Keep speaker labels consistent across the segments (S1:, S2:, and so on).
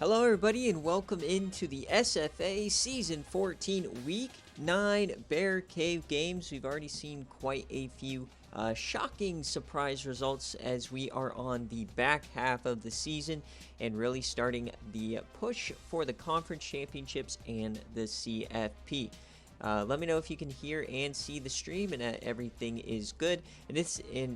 S1: Hello everybody and welcome into the SFA Season 14 Week 9 Bear Cave games. We've already seen quite a few shocking surprise results as we are on the back half of the season and really starting the push for the conference championships and the CFP. Let me know if you can hear and see the stream and everything is good. And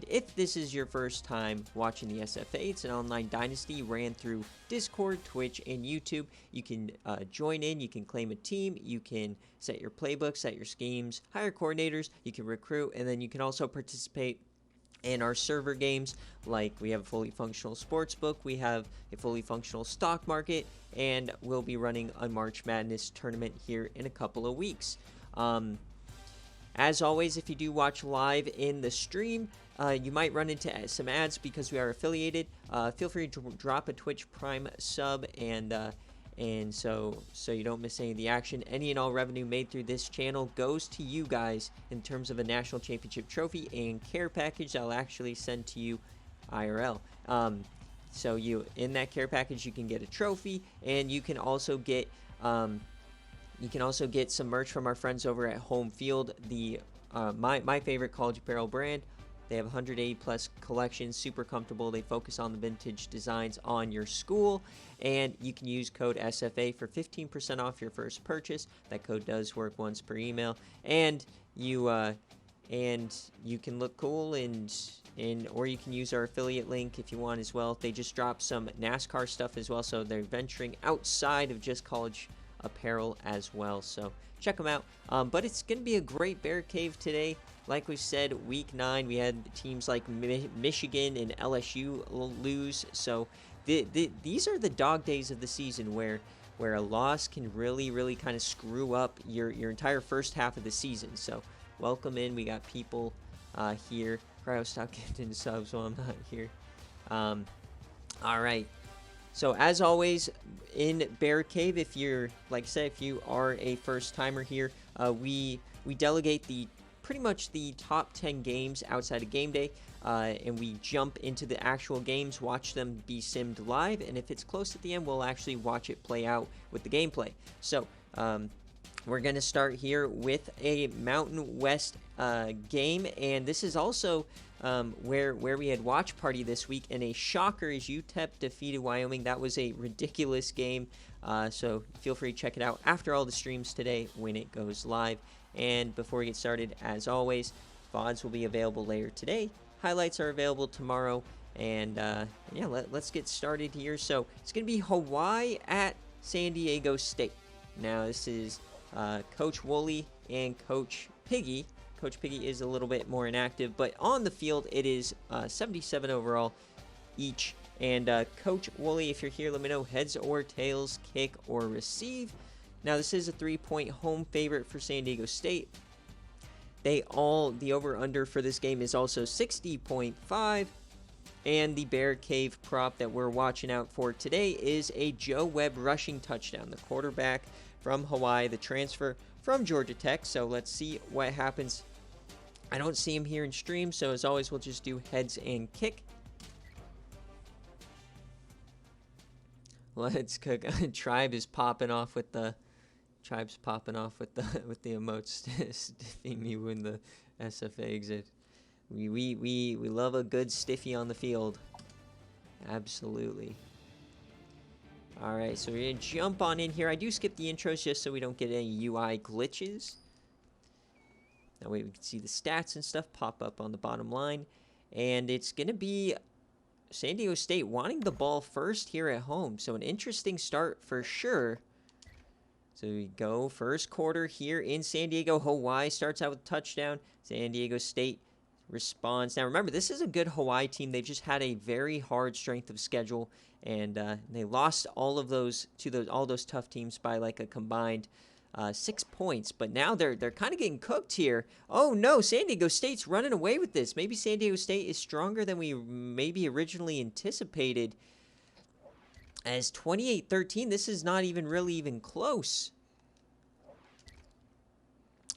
S1: if this is your first time watching the SFA, it's an online dynasty ran through Discord, Twitch, and YouTube. You can join in, you can claim a team, you can set your playbook, set your schemes, hire coordinators, you can recruit, and then you can also participate in our server games. Like we have a fully functional sportsbook, we have a fully functional stock market, and we'll be running a March Madness tournament here in a couple of weeks. As always, if you do watch live in the stream, you might run into some ads because we are affiliated. Feel free to drop a Twitch Prime sub and so you don't miss any of the action. Any and all revenue made through this channel goes to you guys in terms of a national championship trophy and care package I'll actually send to you IRL. So in that care package you can get a trophy, and you can also get some merch from our friends over at Home Field, the my favorite college apparel brand. They have 180 plus collections, super comfortable. They focus on the vintage designs on your school, and you can use code SFA for 15% off your first purchase. That code does work once per email, and you can look cool or you can use our affiliate link if you want as well. They just dropped some NASCAR stuff as well, so they're venturing outside of just college apparel as well, so check them out. But it's gonna be a great Bear Cave today. Like we said, week 9 we had teams like Michigan and LSU lose, so these are the dog days of the season where a loss can really kind of screw up your entire first half of the season. So welcome in. We got people here. Cryo, stop giving subs while I'm not here. All right. So as always in Bear Cave, if you're, like I said, if you are a first timer here, we delegate pretty much the top 10 games outside of game day, and we jump into the actual games, watch them be simmed live, and if it's close at the end, we'll actually watch it play out with the gameplay. So we're going to start here with a Mountain West game, and this is also where we had watch party this week, and a shocker is UTEP defeated Wyoming. That was a ridiculous game, so feel free to check it out after all the streams today when it goes live. And before we get started, as always, VODs will be available later today. Highlights are available tomorrow, and yeah, let's get started here. So it's going to be Hawaii at San Diego State. Now this is Coach Woolley and Coach Piggy. Coach Piggy is a little bit more inactive, but on the field it is 77 overall each. And Coach Woolley, if you're here, let me know heads or tails, kick or receive. Now this is a 3-point home favorite for San Diego State. The over-under for this game is also 60.5. And the Bear Cave prop that we're watching out for today is a Joe Webb rushing touchdown. The quarterback from Hawaii, the transfer from Georgia Tech. So let's see what happens. I don't see him here in stream, so as always, we'll just do heads and kick. Let's cook. Tribe is popping off with the emotes stiffing me when the SFA exit. We love a good stiffy on the field. Absolutely. All right, so we're gonna jump on in here. I do skip the intros just so we don't get any UI glitches. That way we can see the stats and stuff pop up on the bottom line, and it's gonna be San Diego State wanting the ball first here at home. So an interesting start for sure. So we go first quarter here in San Diego. Hawaii starts out with a touchdown. San Diego State responds. Now remember, this is a good Hawaii team. They've just had a very hard strength of schedule, and they lost all those tough teams by like a combined 6 points. But now they're kind of getting cooked here. Oh no, San Diego State's running away with this. Maybe San Diego State is stronger than we maybe originally anticipated. As 28-13, this is not even close.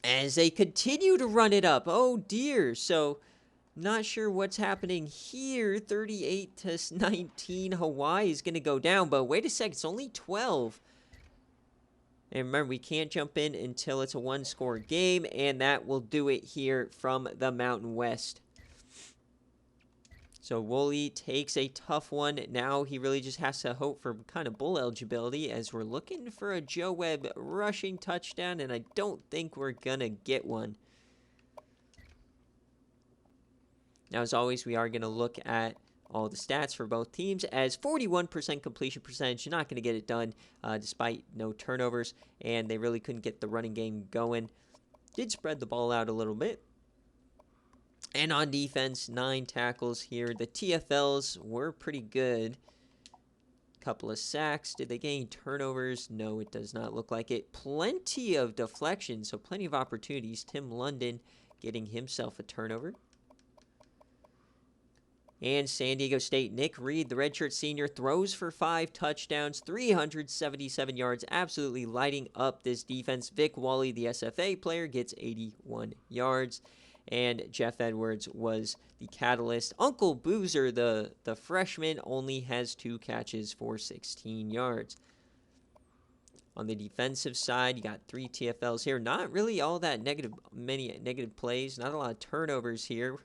S1: As they continue to run it up. Oh dear. So Not sure what's happening here. 38-19. Hawaii is going to go down. But wait a second. It's only 12. And remember, we can't jump in until it's a one-score game. And that will do it here from the Mountain West. So Woolley takes a tough one. Now he really just has to hope for kind of bowl eligibility, as we're looking for a Joe Webb rushing touchdown. And I don't think we're going to get one. Now, as always, we are going to look at all the stats for both teams, as 41% completion percentage. You're not going to get it done despite no turnovers, and they really couldn't get the running game going. Did spread the ball out a little bit. And on defense, 9 tackles here. The TFLs were pretty good. Couple of sacks. Did they gain turnovers? No, it does not look like it. Plenty of deflections, so plenty of opportunities. Tim London getting himself a turnover. And San Diego State, Nick Reed, the redshirt senior, throws for 5 touchdowns, 377 yards, absolutely lighting up this defense. Vic Wally, the SFA player, gets 81 yards. And Jeff Edwards was the catalyst. Uncle Boozer, the freshman, only has 2 catches for 16 yards. On the defensive side, you got 3 TFLs here. Not really all that many negative plays. Not a lot of turnovers here.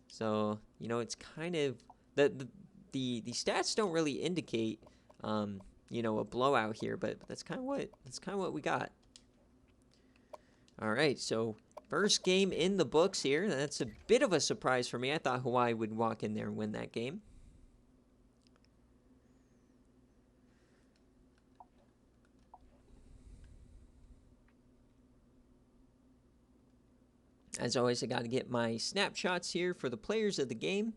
S1: So, you know, it's kind of the stats don't really indicate you know, a blowout here, but that's kind of what we got. All right, so first game in the books here. That's a bit of a surprise for me. I thought Hawaii would walk in there and win that game. As always, I got to get my snapshots here for the players of the game.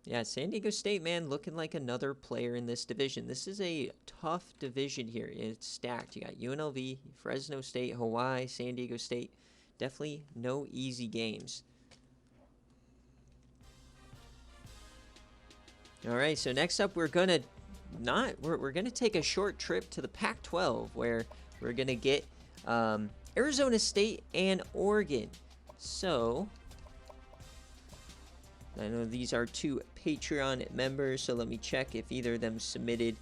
S1: Yeah, San Diego State, man, looking like another player in this division. This is a tough division here. It's stacked. You got UNLV, Fresno State, Hawaii, San Diego State. Definitely no easy games. All right, so next up, we're gonna take a short trip to the Pac-12, where we're gonna get Arizona State and Oregon. So I know these are 2 Patreon members, so let me check if either of them submitted.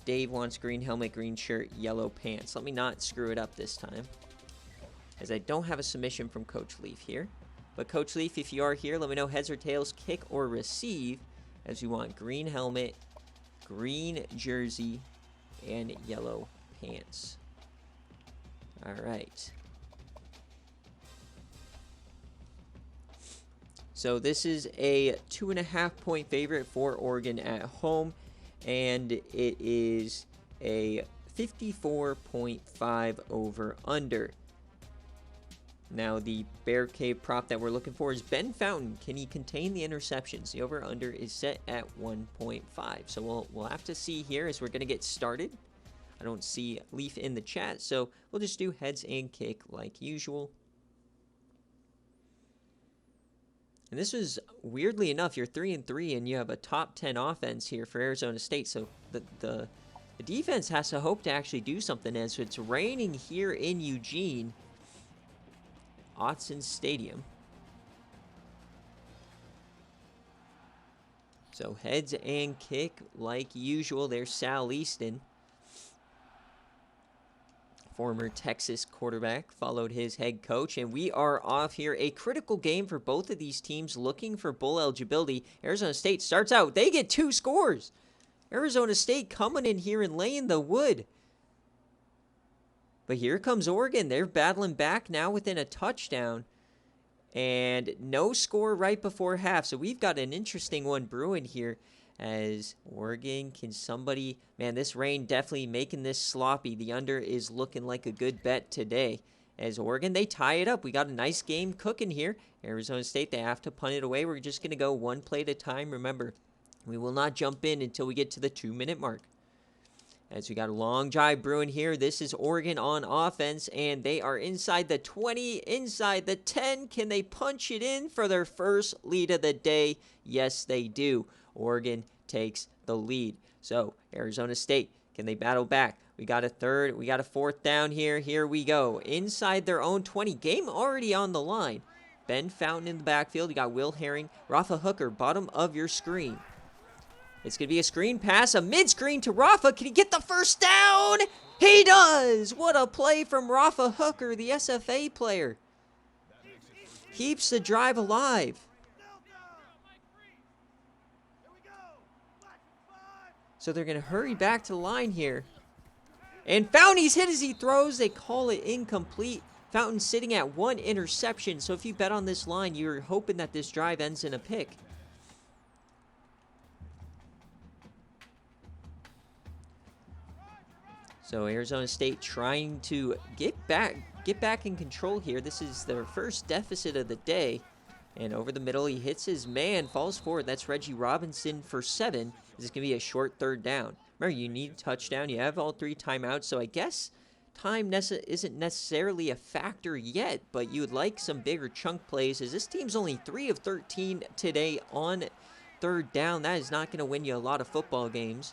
S1: Dave wants green helmet, green shirt, yellow pants. Let me not screw it up this time, as I don't have a submission from Coach Leaf here. But Coach Leaf, if you are here, let me know heads or tails, kick or receive, as we want green helmet, green jersey, and yellow pants. All right. So this is a 2.5-point favorite for Oregon at home, and it is a 54.5 over under. Now the BearCave prop that we're looking for is Ben Fountain. Can he contain the interceptions? The over under is set at 1.5. So we'll have to see here as we're going to get started. I don't see Leaf in the chat, so we'll just do heads and kick like usual. And this was, weirdly enough, you're 3-3 and you have a top 10 offense here for Arizona State. So the defense has to hope to actually do something, as it's raining here in Eugene, Autzen Stadium. So heads and kick like usual. There's Sal Easton, former Texas quarterback, followed his head coach, and we are off here. A critical game for both of these teams looking for bowl eligibility. Arizona State starts out. They get 2 scores. Arizona State coming in here and laying the wood. But here comes Oregon. They're battling back now within a touchdown. And no score right before half. So we've got an interesting one brewing here, as Oregon, can somebody... Man, this rain definitely making this sloppy. The under is looking like a good bet today. As Oregon, they tie it up. We got a nice game cooking here. Arizona State, they have to punt it away. We're just going to go one play at a time. Remember, we will not jump in until we get to the 2-minute mark. As we got a long drive brewing here. This is Oregon on offense, and they are inside the 20, inside the 10. Can they punch it in for their first lead of the day? Yes, they do. Oregon takes the lead. So, Arizona State, can they battle back? We got a third. We got a fourth down here. Here we go. Inside their own 20. Game already on the line. Ben Fountain in the backfield. You got Will Herring. Rafa Hooker, bottom of your screen. It's going to be a screen pass. A mid-screen to Rafa. Can he get the first down? He does! What a play from Rafa Hooker, the SFA player. Keeps the drive alive. So they're going to hurry back to the line here. And Fountain, hit as he throws. They call it incomplete. Fountain sitting at 1 interception. So if you bet on this line, you're hoping that this drive ends in a pick. So Arizona State trying to get back in control here. This is their first deficit of the day. And over the middle, he hits his man, falls forward. That's Reggie Robinson for 7. This is going to be a short third down. Remember, you need a touchdown. You have all 3 timeouts, so I guess time isn't necessarily a factor yet, but you would like some bigger chunk plays, as this team's only 3 of 13 today on third down. That is not going to win you a lot of football games.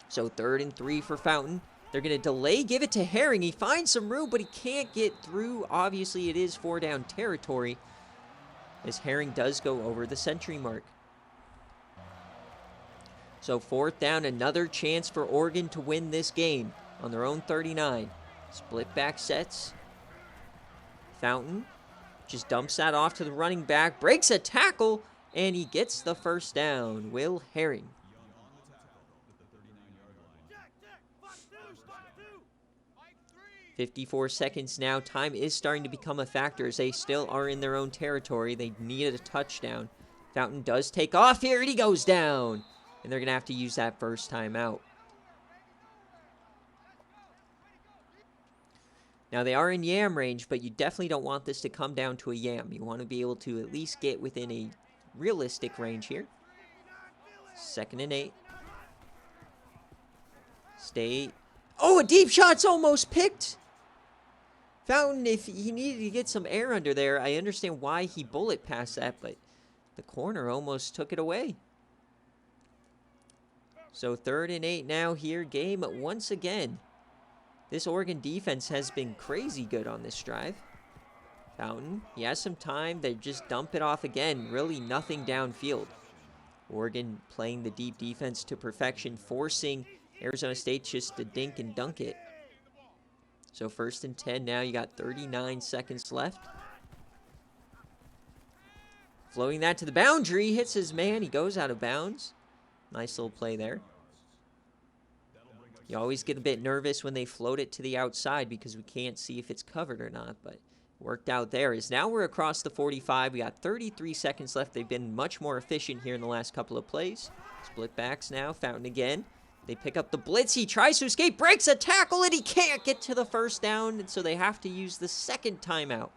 S1: So 3rd and 3 for Fountain. They're going to delay, give it to Herring. He finds some room, but he can't get through. Obviously, it is 4 down territory, as Herring does go over the century mark. So 4th down, another chance for Oregon to win this game on their own 39. Split back sets. Fountain just dumps that off to the running back, breaks a tackle, and he gets the first down. Will Herring. 54 seconds now. Time is starting to become a factor as they still are in their own territory. They needed a touchdown. Fountain does take off here, and he goes down. And they're going to have to use that first time out. Now, they are in yam range, but you definitely don't want this to come down to a yam. You want to be able to at least get within a realistic range here. 2nd and 8. Stay. Oh, a deep shot's almost picked. Fountain, if he needed to get some air under there, I understand why he bullet passed that, but the corner almost took it away. So 3rd and 8 now here. Game once again. This Oregon defense has been crazy good on this drive. Fountain, he has some time. They just dump it off again. Really nothing downfield. Oregon playing the deep defense to perfection, forcing Arizona State just to dink and dunk it. So 1st and 10 now. You got 39 seconds left. Floating that to the boundary. Hits his man. He goes out of bounds. Nice little play there. You always get a bit nervous when they float it to the outside because we can't see if it's covered or not, but worked out there. As now we're across the 45. We got 33 seconds left. They've been much more efficient here in the last couple of plays. Split backs now. Fountain again. They pick up the blitz. He tries to escape, breaks a tackle, and he can't get to the first down, and so they have to use the 2nd timeout.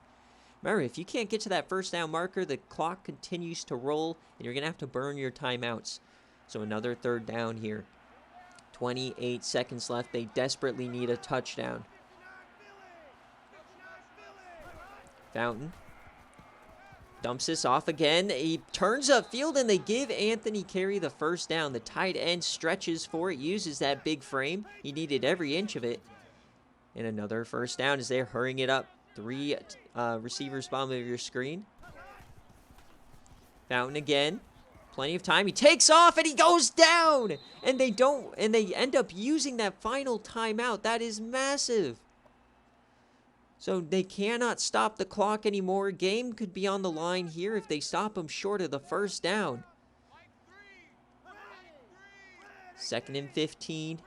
S1: Remember, if you can't get to that first down marker, the clock continues to roll, and you're going to have to burn your timeouts. So another 3rd down here. 28 seconds left. They desperately need a touchdown. Fountain dumps this off again. He turns upfield, and they give Anthony Carey the first down. The tight end stretches for it, uses that big frame. He needed every inch of it. And another first down as they're hurrying it up. 3 receivers bottom of your screen. Fountain again. Plenty of time. He takes off and he goes down. And they end up using that final timeout. That is massive. So they cannot stop the clock anymore. Game could be on the line here if they stop him short of the first down. 2nd and 15.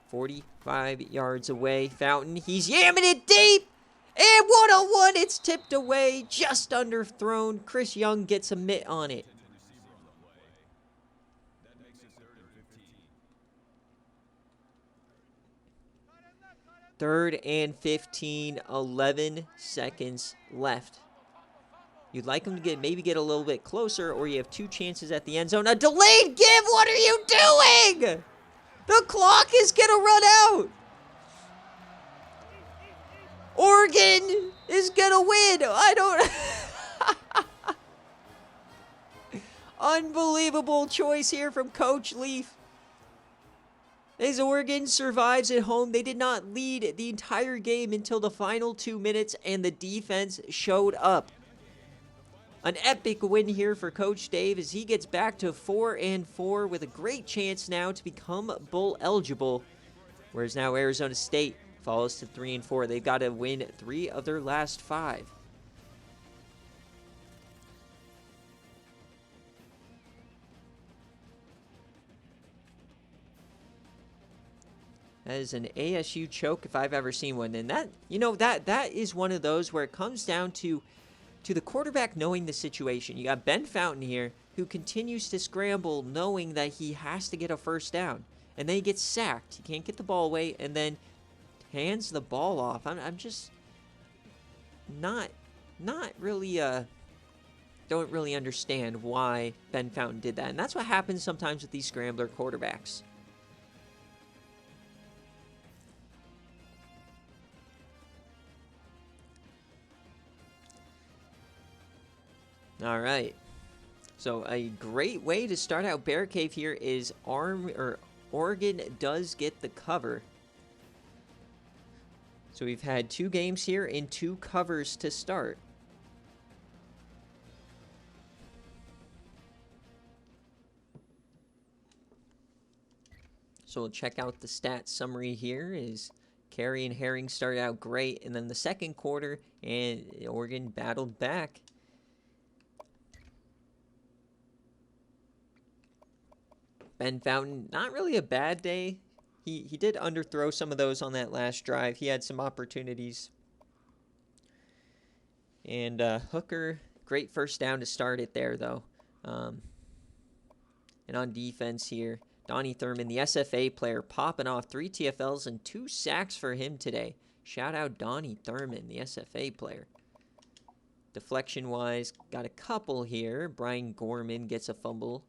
S1: 45 yards away. Fountain, he's yamming it deep. And 1-on-1, it's tipped away, just underthrown. Chris Young gets a mitt on it. Third and 15, 11 seconds left. You'd like them to maybe get a little bit closer, or you have 2 chances at the end zone. A delayed give, what are you doing? The clock is going to run out. Oregon is going to win. I don't... Unbelievable choice here from Coach Leaf. As Oregon survives at home, they did not lead the entire game until the final 2 minutes, and the defense showed up. An epic win here for Coach Dave as he gets back to 4-4 with a great chance now to become bowl eligible. Whereas now Arizona State falls to 3-4. They've got to win 3 of their last 5. That is an ASU choke if I've ever seen one. And that, that is one of those where it comes down to the quarterback knowing the situation. You got Ben Fountain here who continues to scramble knowing that he has to get a first down. And then he gets sacked. He can't get the ball away and then hands the ball off. I'm just not really don't really understand why Ben Fountain did that. And that's what happens sometimes with these scrambler quarterbacks. All right. So a great way to start out BearCave here is Oregon does get the cover. So we've had 2 games here and 2 covers to start. So we'll check out the stats summary here. Is Carey and Herring started out great, and then the second quarter, and Oregon battled back. Ben Fountain, not really a bad day. He did underthrow some of those on that last drive. He had some opportunities. And Hooker, great first down to start it there, though. And on defense here, Donnie Thurman, the SFA player, popping off 3 TFLs and 2 sacks for him today. Shout out Donnie Thurman, the SFA player. Deflection-wise, got a couple here. Brian Gorman gets a fumble.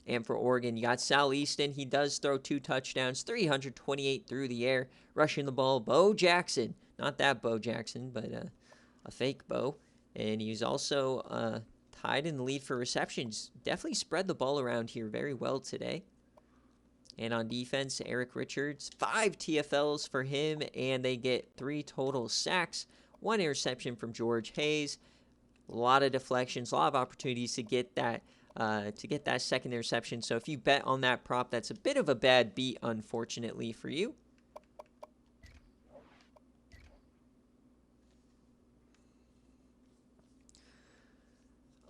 S1: And for Oregon, you got Sal Easton. He does throw 2 touchdowns, 328 through the air. Rushing the ball, Bo Jackson. Not that Bo Jackson, but a fake Bo. And he's also tied in the lead for receptions. Definitely spread the ball around here very well today. And on defense, Eric Richards, 5 TFLs for him, and they get 3 total sacks. 1 interception from George Hayes. A lot of deflections, a lot of opportunities to get that second interception. So if you bet on that prop, that's a bit of a bad beat, unfortunately, for you.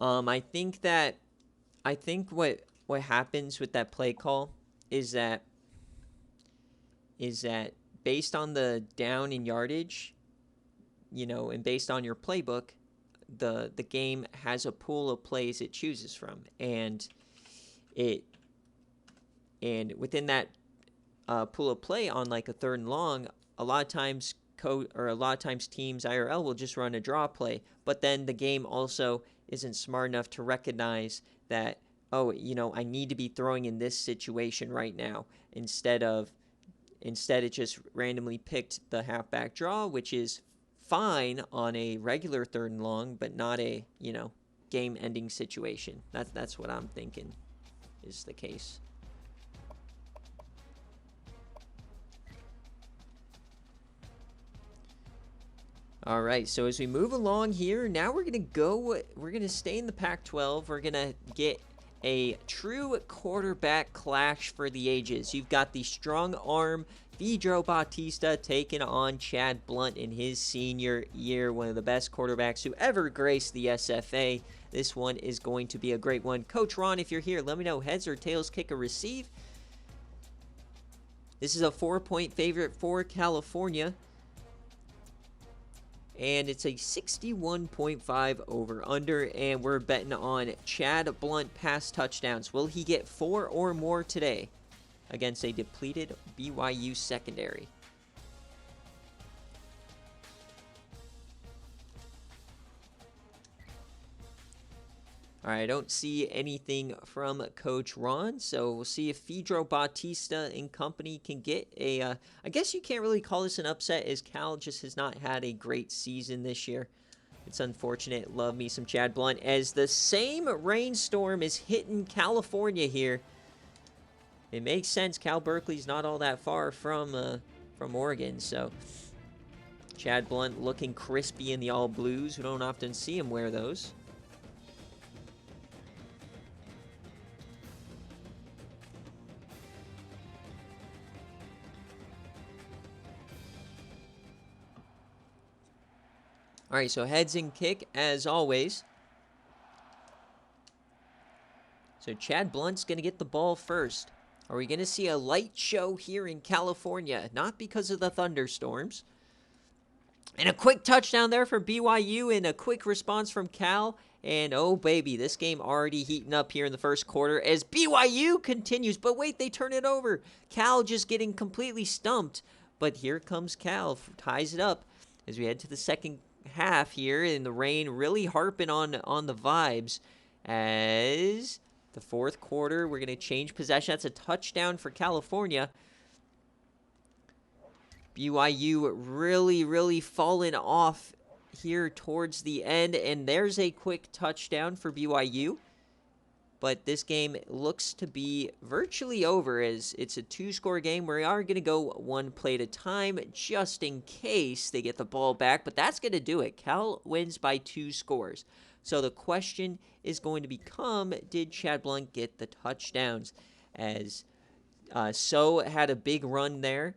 S1: I think what happens with that play call is that based on the down in yardage, and based on your playbook, the game has a pool of plays it chooses from, and within that pool of play on like a 3rd and long, a lot of times teams IRL will just run a draw play, but then the game also isn't smart enough to recognize that, I need to be throwing in this situation right now. Instead it just randomly picked the halfback draw, which is fine on a regular 3rd and long, but not a, game-ending situation. That's what I'm thinking is the case. All right, so as we move along here, now we're going to stay in the Pac-12. We're going to get a true quarterback clash for the ages. You've got the strong arm Pedro Bautista taking on Chad Blunt in his senior year, one of the best quarterbacks who ever graced the SFA. This one is going to be a great one. Coach Ron, if you're here, let me know, heads or tails, kick or receive. This is a 4-point favorite for California. And it's a 61.5 over-under, and we're betting on Chad Blunt pass touchdowns. Will he get 4 or more today against a depleted BYU secondary? All right, I don't see anything from Coach Ron, so we'll see if Pedro Bautista and company can get a, I guess you can't really call this an upset, as Cal just has not had a great season this year. It's unfortunate. Love me some Chad Blunt, as the same rainstorm is hitting California here. it makes sense. Cal Berkeley's not all that far from Oregon, so Chad Blunt looking crispy in the all blues. We don't often see him wear those. All right, so heads and kick as always. So Chad Blunt's going to get the ball first. Are we going to see a light show here in California? Not because of the thunderstorms. And a quick touchdown there for BYU and a quick response from Cal. And oh baby, this game already heating up here in the first quarter as BYU continues. But wait, they turn it over. Cal just getting completely stumped. But here comes Cal, ties it up as we head to the second half here, in the rain really harping on the vibes. As the fourth quarter, we're going to change possession. That's a touchdown for California. BYU really falling off here towards the end, and there's a quick touchdown for BYU. But this game looks to be virtually over, as it's a two-score game. We are going to go one play at a time just in case they get the ball back. But that's going to do it. Cal wins by 2 scores. So the question is going to become, did Chad Blunt get the touchdowns? As So had a big run there.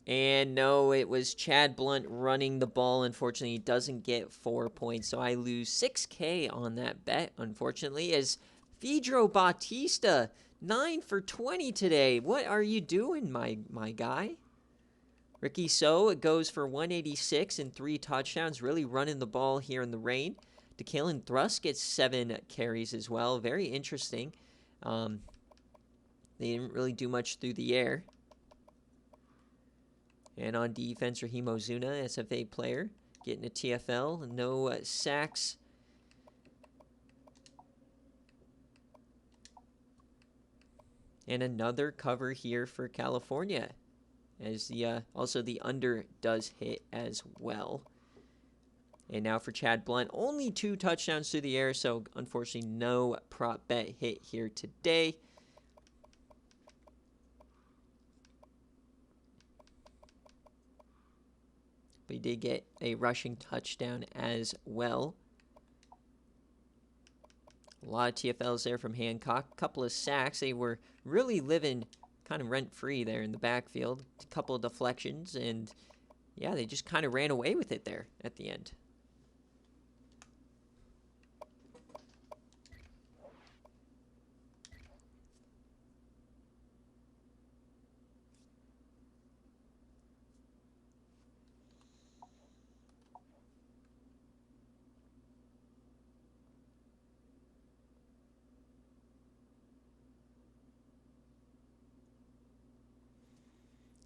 S1: And no, it was Chad Blunt running the ball. Unfortunately, he doesn't get 4 points. So I lose $6K on that bet, unfortunately, as Fedro Bautista, 9 for 20 today. What are you doing, my guy? Ricky So goes for 186 and 3 touchdowns, really running the ball here in the rain. DeKalen Thrust gets 7 carries as well. Very interesting. They didn't really do much through the air. And on defense, Raheem Ozuna, SFA player, getting a TFL. No sacks. And another cover here for California, as also the under does hit as well. And now for Chad Blunt, only 2 touchdowns through the air, so unfortunately no prop bet hit here today. But he did get a rushing touchdown as well. A lot of TFLs there from Hancock. A couple of sacks. They were really living kind of rent-free there in the backfield. A couple of deflections, and yeah, they just kind of ran away with it there at the end.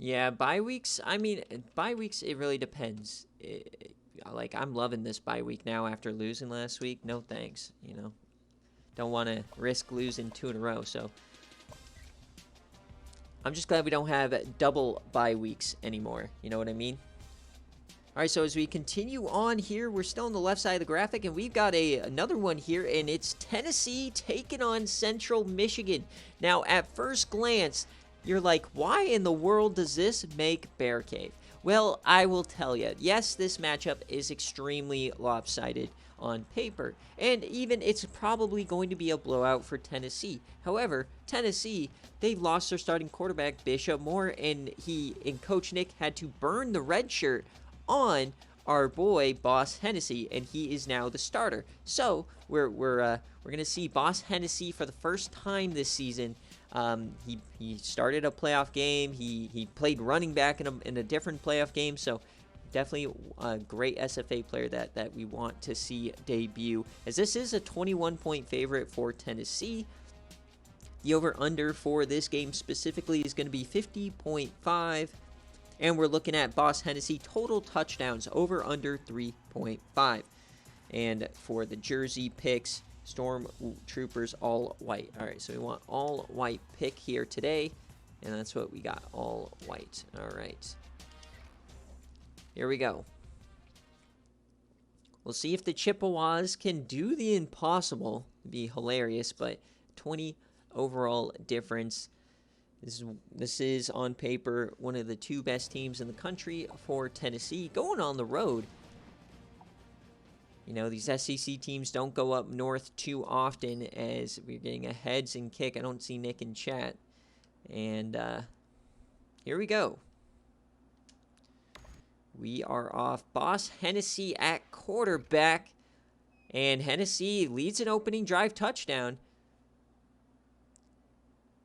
S1: Yeah, bye weeks, I mean, bye weeks, it really depends. Like, I'm loving this bye week now after losing last week. No thanks, you know. Don't want to risk losing 2 in a row, so. I'm just glad we don't have double bye weeks anymore. You know what I mean? All right, so as we continue on here, we're still on the left side of the graphic, and we've got another one here, and it's Tennessee taking on Central Michigan. Now, at first glance, you're like, why in the world does this make BearCave? Well, I will tell you. Yes, this matchup is extremely lopsided on paper, and even it's probably going to be a blowout for Tennessee. However, Tennessee, they lost their starting quarterback, Bishop Moore, and Coach Nick had to burn the red shirt on our boy Boss Hennessy, and he is now the starter. So we're gonna see Boss Hennessy for the first time this season. He started a playoff game. He played running back in a different playoff game. So definitely a great SFA player that we want to see debut, as this is a 21-point favorite for Tennessee. The over-under for this game specifically is going to be 50.5. And we're looking at Boss Hennessy total touchdowns over under 3.5. And for the jersey picks, Storm Troopers all white. All right, so we want all white pick here today. And that's what we got, all white. All right. Here we go. We'll see if the Chippewas can do the impossible. It'd be hilarious, but 20 overall difference. This is on paper one of the 2 best teams in the country for Tennessee going on the road. You know, these SEC teams don't go up north too often, as we're getting a heads and kick. I don't see Nick in chat. And here we go. We are off. Boss Hennessy at quarterback. And Hennessy leads an opening drive touchdown.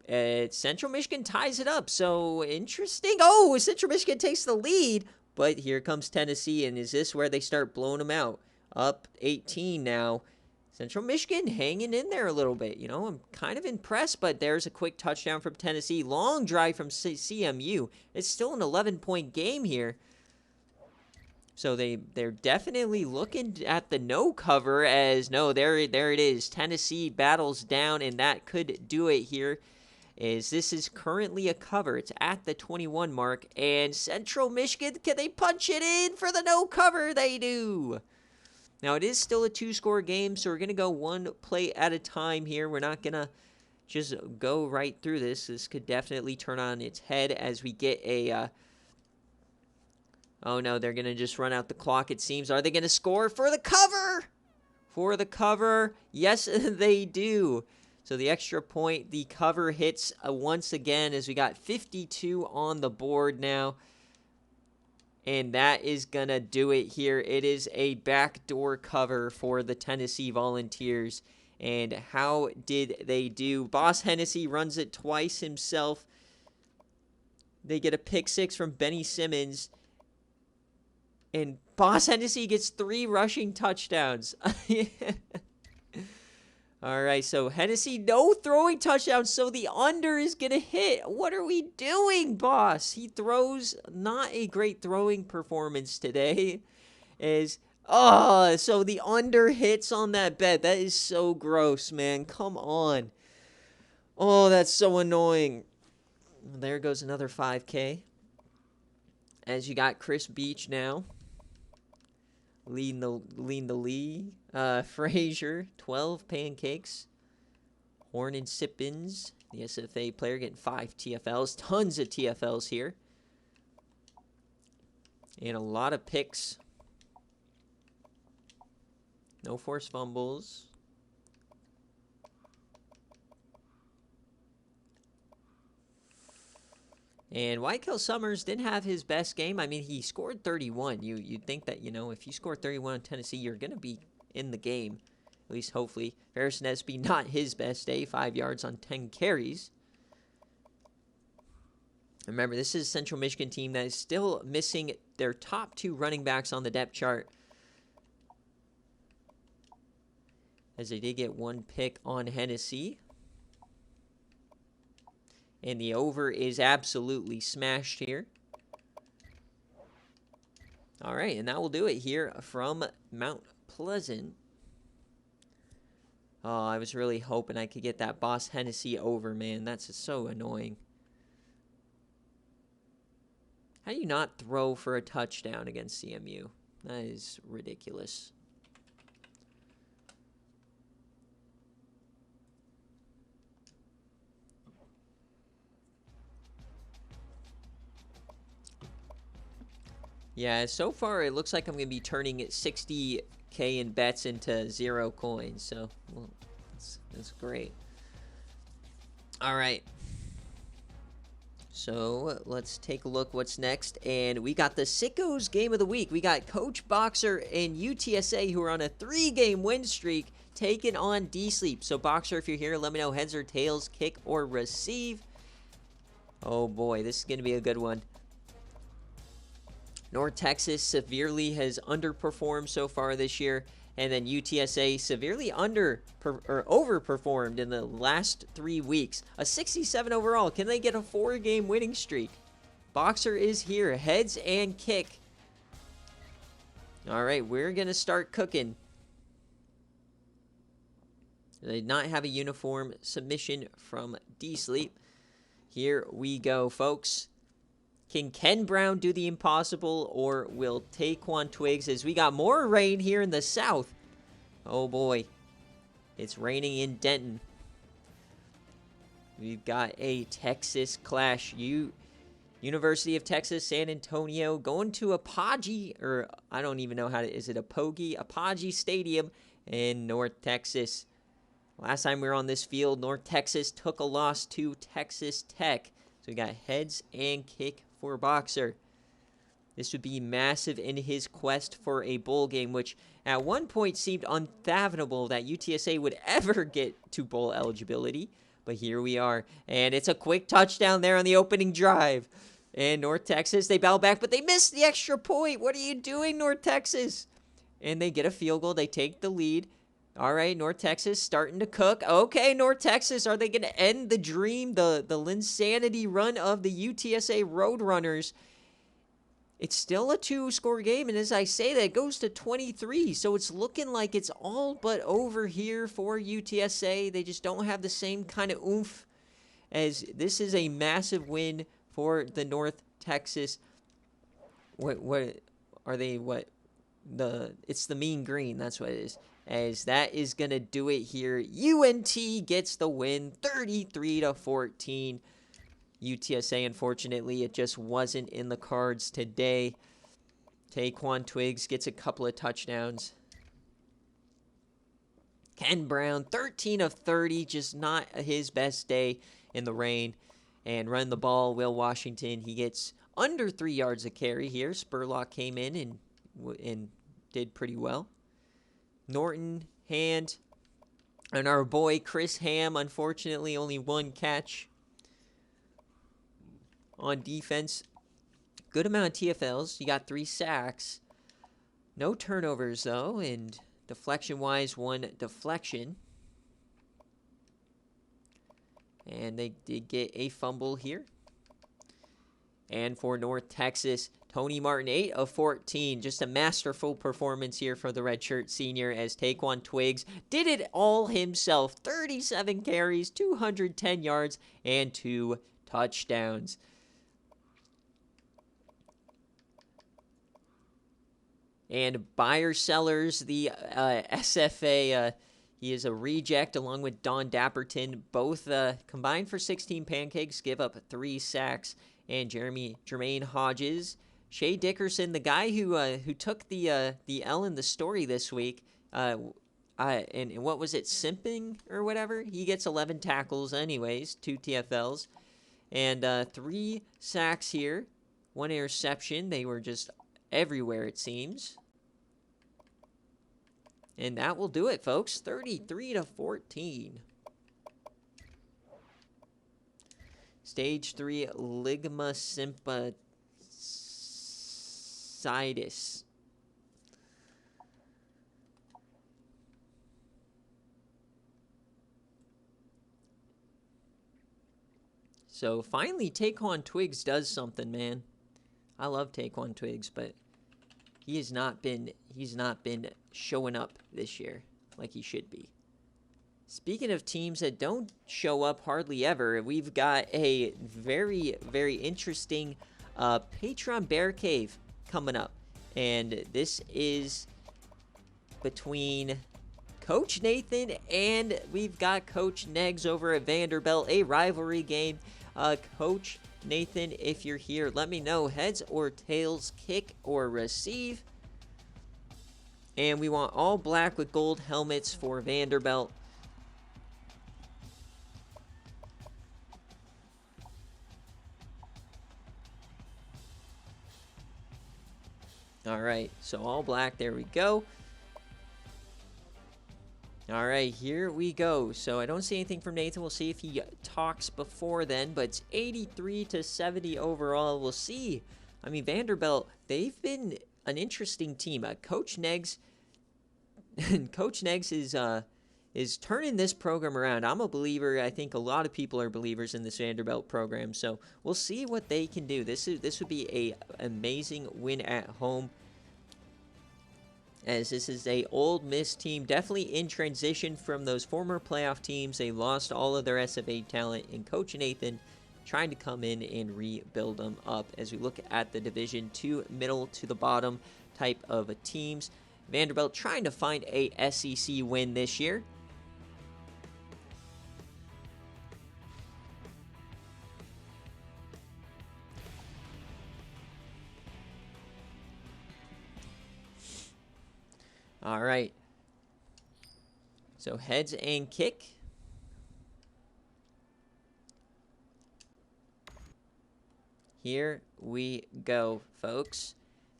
S1: Central Michigan ties it up. So, interesting. Oh, Central Michigan takes the lead. But here comes Tennessee. And is this where they start blowing them out? Up 18 now. Central Michigan hanging in there a little bit. You know, I'm kind of impressed. But there's a quick touchdown from Tennessee. Long drive from CMU. It's still an 11-point game here. So they're definitely looking at the no cover, as no, there it is. Tennessee battles down, and that could do it here. As this is currently a cover. It's at the 21 mark, and Central Michigan, can they punch it in for the no cover? They do. Now, it is still a 2-score game, so we're going to go one play at a time here. We're not going to just go right through this. This could definitely turn on its head as we get a... oh, no, they're going to just run out the clock, it seems. Are they going to score for the cover? For the cover. Yes, they do. So the extra point, the cover hits once again, as we got 52 on the board now. And that is going to do it here. It is a backdoor cover for the Tennessee Volunteers. And how did they do? Boss Hennessy runs it twice himself. They get a pick 6 from Benny Simmons. And Boss Hennessy gets 3 rushing touchdowns. All right, so Hennessy, no throwing touchdowns, so the under is going to hit. What are we doing, boss? He throws not a great throwing performance today. So the under hits on that bet. That is so gross, man. Come on. Oh, that's so annoying. There goes another 5K. As you got Chris Beach now. Leading the league. Frazier, 12 pancakes. Horn and Sippins, the SFA player, getting 5 TFLs. Tons of TFLs here. And a lot of picks. No forced fumbles. And Wykill Summers didn't have his best game. I mean, he scored 31. You'd think that, you know, if you score 31 on Tennessee, you're going to be in the game. At least, hopefully. Ferris Nesby, not his best day. 5 yards on 10 carries. Remember, this is a Central Michigan team that is still missing their top 2 running backs on the depth chart. As they did get 1 pick on Hennessy. And the over is absolutely smashed here. All right, and that will do it here from Mount Pleasant. Oh, I was really hoping I could get that Boss Hennessy over, man. That's so annoying. How do you not throw for a touchdown against CMU? That is ridiculous. Yeah, so far it looks like I'm going to be turning 60K in bets into 0 coins. So, well, that's great. All right. So, let's take a look what's next. And we got the Sickos game of the week. We got Coach Boxer and UTSA, who are on a 3-game win streak, taking on D-Sleep. So, Boxer, if you're here, let me know heads or tails, kick or receive. Oh, boy, this is going to be a good one. North Texas severely has underperformed so far this year, and then UTSA severely overperformed in the last 3 weeks. A 67 overall. Can they get a 4-game winning streak? Boxer is here. Heads and kick. All right, we're going to start cooking. They did not have a uniform submission from D-Sleep. Here we go, folks. Can Ken Brown do the impossible, or will Taquan Twiggs, as we got more rain here in the south? Oh boy, it's raining in Denton. we've got a Texas clash. University of Texas, San Antonio, going to Apogee, or I don't even know is it Apogee Stadium in North Texas. Last time we were on this field, North Texas took a loss to Texas Tech. So we got heads and kick for Boxer. This would be massive in his quest for a bowl game, which at one point seemed unfathomable that UTSA would ever get to bowl eligibility. But here we are, and it's a quick touchdown there on the opening drive. And North Texas, they battle back, but they missed the extra point. What are you doing, North Texas? And they get a field goal. They take the lead. All right, North Texas starting to cook. Okay, North Texas, are they going to end the dream, the Linsanity run of the UTSA Roadrunners? It's still a 2-score game, and as I say that, it goes to 23. So it's looking like it's all but over here for UTSA. They just don't have the same kind of oomph, as this is a massive win for the North Texas. What are they? It's the Mean Green. That's what it is. As that is gonna do it here. UNT gets the win, 33-14. UTSA, unfortunately, it just wasn't in the cards today. Taquan Twiggs gets a couple of touchdowns. Ken Brown, 13 of 30, just not his best day in the rain. And run the ball, Will Washington, he gets under 3 yards a carry here. Spurlock came in and did pretty well. Norton, Hand, and our boy Chris Ham, unfortunately, only 1 catch on defense. Good amount of TFLs. You got 3 sacks. No turnovers, though, and deflection-wise, 1 deflection. And they did get a fumble here. And for North Texas, Tony Martin, 8 of 14. Just a masterful performance here for the redshirt senior, as Taquan Twiggs did it all himself. 37 carries, 210 yards, and 2 touchdowns. And Buyer Sellers, the SFA, he is a reject along with Don Dapperton. Both combined for 16 pancakes, give up 3 sacks. And Jermaine Hodges, Shea Dickerson, the guy who took the L in the story this week, and what was it, simping or whatever? He gets 11 tackles anyways, 2 TFLs, and 3 sacks here, 1 interception. They were just everywhere, it seems. And that will do it, folks. 33-14. Stage 3 ligma symphysitis. So finally, Taquan Twiggs does something, man. I love Taquan Twiggs, but he's not been showing up this year like he should be. Speaking of teams that don't show up hardly ever, we've got a very, very interesting Patreon BearCave coming up. And this is between Coach Nathan and we've got Coach Neggs over at Vanderbilt, a rivalry game. Coach Nathan, if you're here, let me know. Heads or tails, kick or receive. And we want all black with gold helmets for Vanderbilt. All right, so all black, there we go. All right, here we go. So I don't see anything from Nathan. We'll see if he talks before then, but it's 83-70 overall. We'll see. I mean, Vanderbilt, they've been an interesting team. Coach Neggs is turning this program around. I'm a believer. I think a lot of people are believers in this Vanderbilt program. So we'll see what they can do. This would be a amazing win at home, as this is a Ole Miss team, definitely in transition from those former playoff teams. They lost all of their SFA talent, and Coach Nathan trying to come in and rebuild them up as we look at the Division II middle to the bottom type of teams. Vanderbilt trying to find a SEC win this year. All right. So heads and kick. Here we go, folks.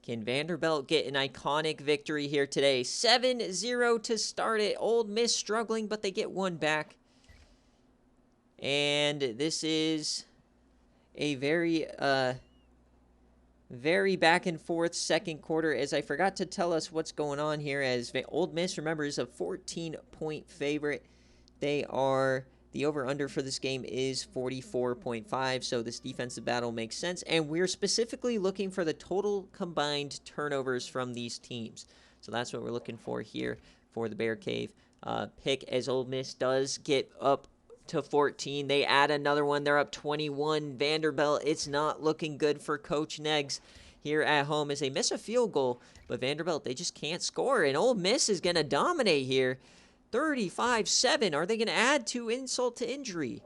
S1: Can Vanderbilt get an iconic victory here today? 7-0 to start it. Ole Miss struggling, but they get one back. And this is a very back and forth second quarter, as I forgot to tell us what's going on here, as Ole Miss, remember, is a 14-point favorite. The over-under for this game is 44.5, so this defensive battle makes sense. And we're specifically looking for the total combined turnovers from these teams. So that's what we're looking for here for the BearCave pick, as Ole Miss does get up to 14. They add another one. They're up 21. Vanderbilt, it's not looking good for Coach Neggs here at home as they miss a field goal. But Vanderbilt, they just can't score. And Ole Miss is going to dominate here. 35-7. Are they going to add to insult to injury?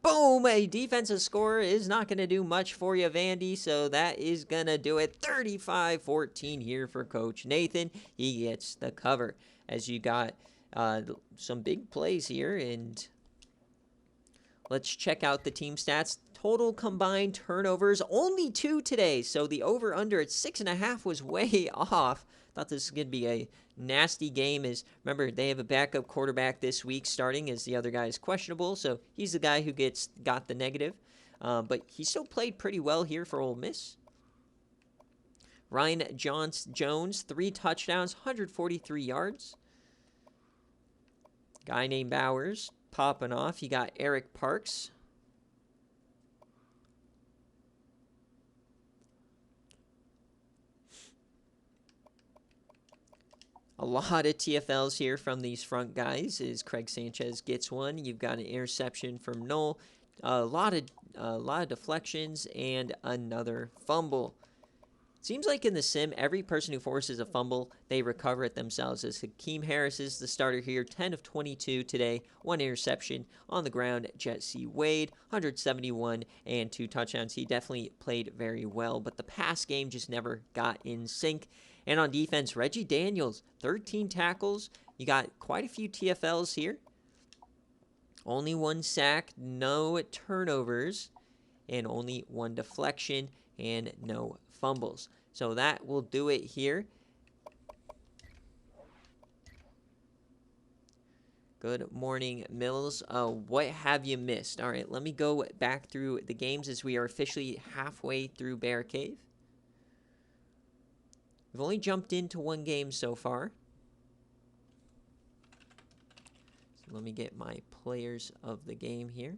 S1: Boom! A defensive score is not going to do much for you, Vandy. So that is going to do it. 35-14 here for Coach Nathan. He gets the cover, as you got some big plays here. And let's check out the team stats. Total combined turnovers, only 2 today. So the over-under at 6.5 was way off. Thought this was going to be a nasty game. As remember, they have a backup quarterback this week starting, as the other guy is questionable. So he's the guy who got the negative. But he still played pretty well here for Ole Miss. Ryan Jones, 3 touchdowns, 143 yards. Guy named Bowers popping off. You got Eric Parks. A lot of TFLs here from these front guys, as Craig Sanchez gets one. You've got an interception from Knoll. A lot of deflections and another fumble. Seems like in the sim, every person who forces a fumble, they recover it themselves. As Hakeem Harris is the starter here, 10 of 22 today, 1 interception on the ground. Jesse Wade, 171 and 2 touchdowns. He definitely played very well, but the pass game just never got in sync. And on defense, Reggie Daniels, 13 tackles. You got quite a few TFLs here. Only 1 sack, no turnovers, and only 1 deflection, and no fumbles. So that will do it here. Good morning, Mills. What have you missed? All right, let me go back through the games as we are officially halfway through BearCave. We've only jumped into 1 game so far. So let me get my players of the game here.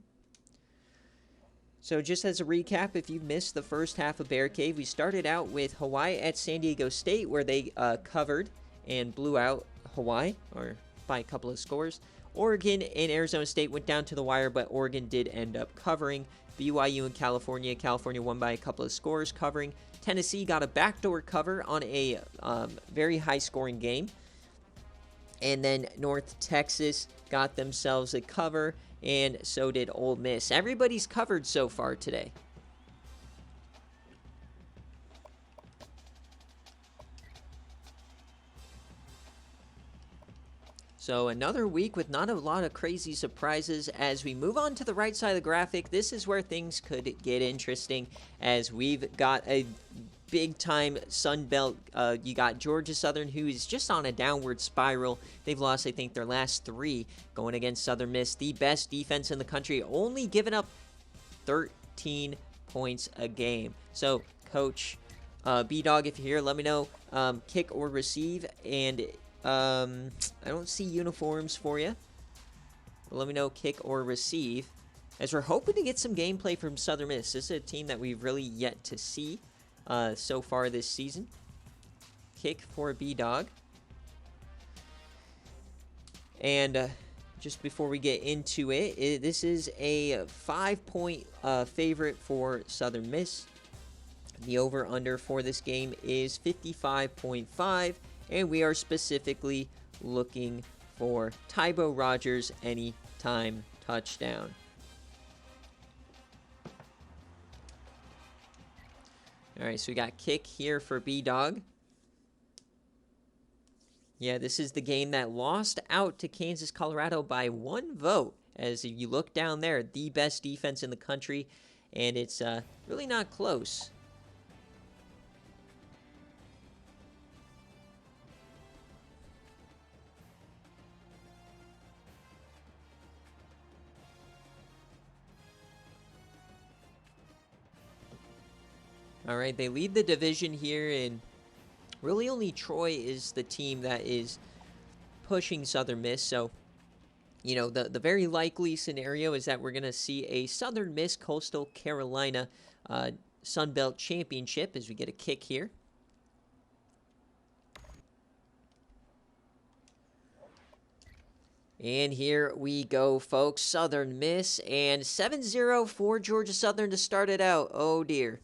S1: So just as a recap, if you missed the first half of BearCave, we started out with Hawaii at San Diego State, where they covered and blew out Hawaii, or by a couple of scores. Oregon and Arizona State went down to the wire, but Oregon did end up covering. BYU and California. California won by a couple of scores, covering. Tennessee got a backdoor cover on a very high-scoring game. And then North Texas got themselves a cover, and so did Ole Miss. Everybody's covered so far today. So another week with not a lot of crazy surprises. As we move on to the right side of the graphic, this is where things could get interesting, as we've got a big-time Sun Belt. You got Georgia Southern, who is just on a downward spiral. They've lost, I think, their last 3 going against Southern Miss, the best defense in the country, only giving up 13 points a game. So, Coach B-Dog, if you're here, let me know. Kick or receive, and I don't see uniforms for you. But let me know kick or receive, as we're hoping to get some gameplay from Southern Miss. This is a team that we've really yet to see so far this season. Kick for B-Dog. And just before we get into it, this is a 5-point favorite for Southern Miss. The over-under for this game is 55.5. And we are specifically looking for Tybo Rogers anytime touchdown. All right, so we got kick here for B-Dog. Yeah, this is the game that lost out to Kansas, Colorado by 1 vote. As if you look down there, the best defense in the country, and it's really not close. All right, they lead the division here, and really only Troy is the team that is pushing Southern Miss. So, you know, the very likely scenario is that we're going to see a Southern Miss Coastal Carolina Sun Belt Championship as we get a kick here. And here we go, folks. Southern Miss, and 7-0 for Georgia Southern to start it out. Oh, dear.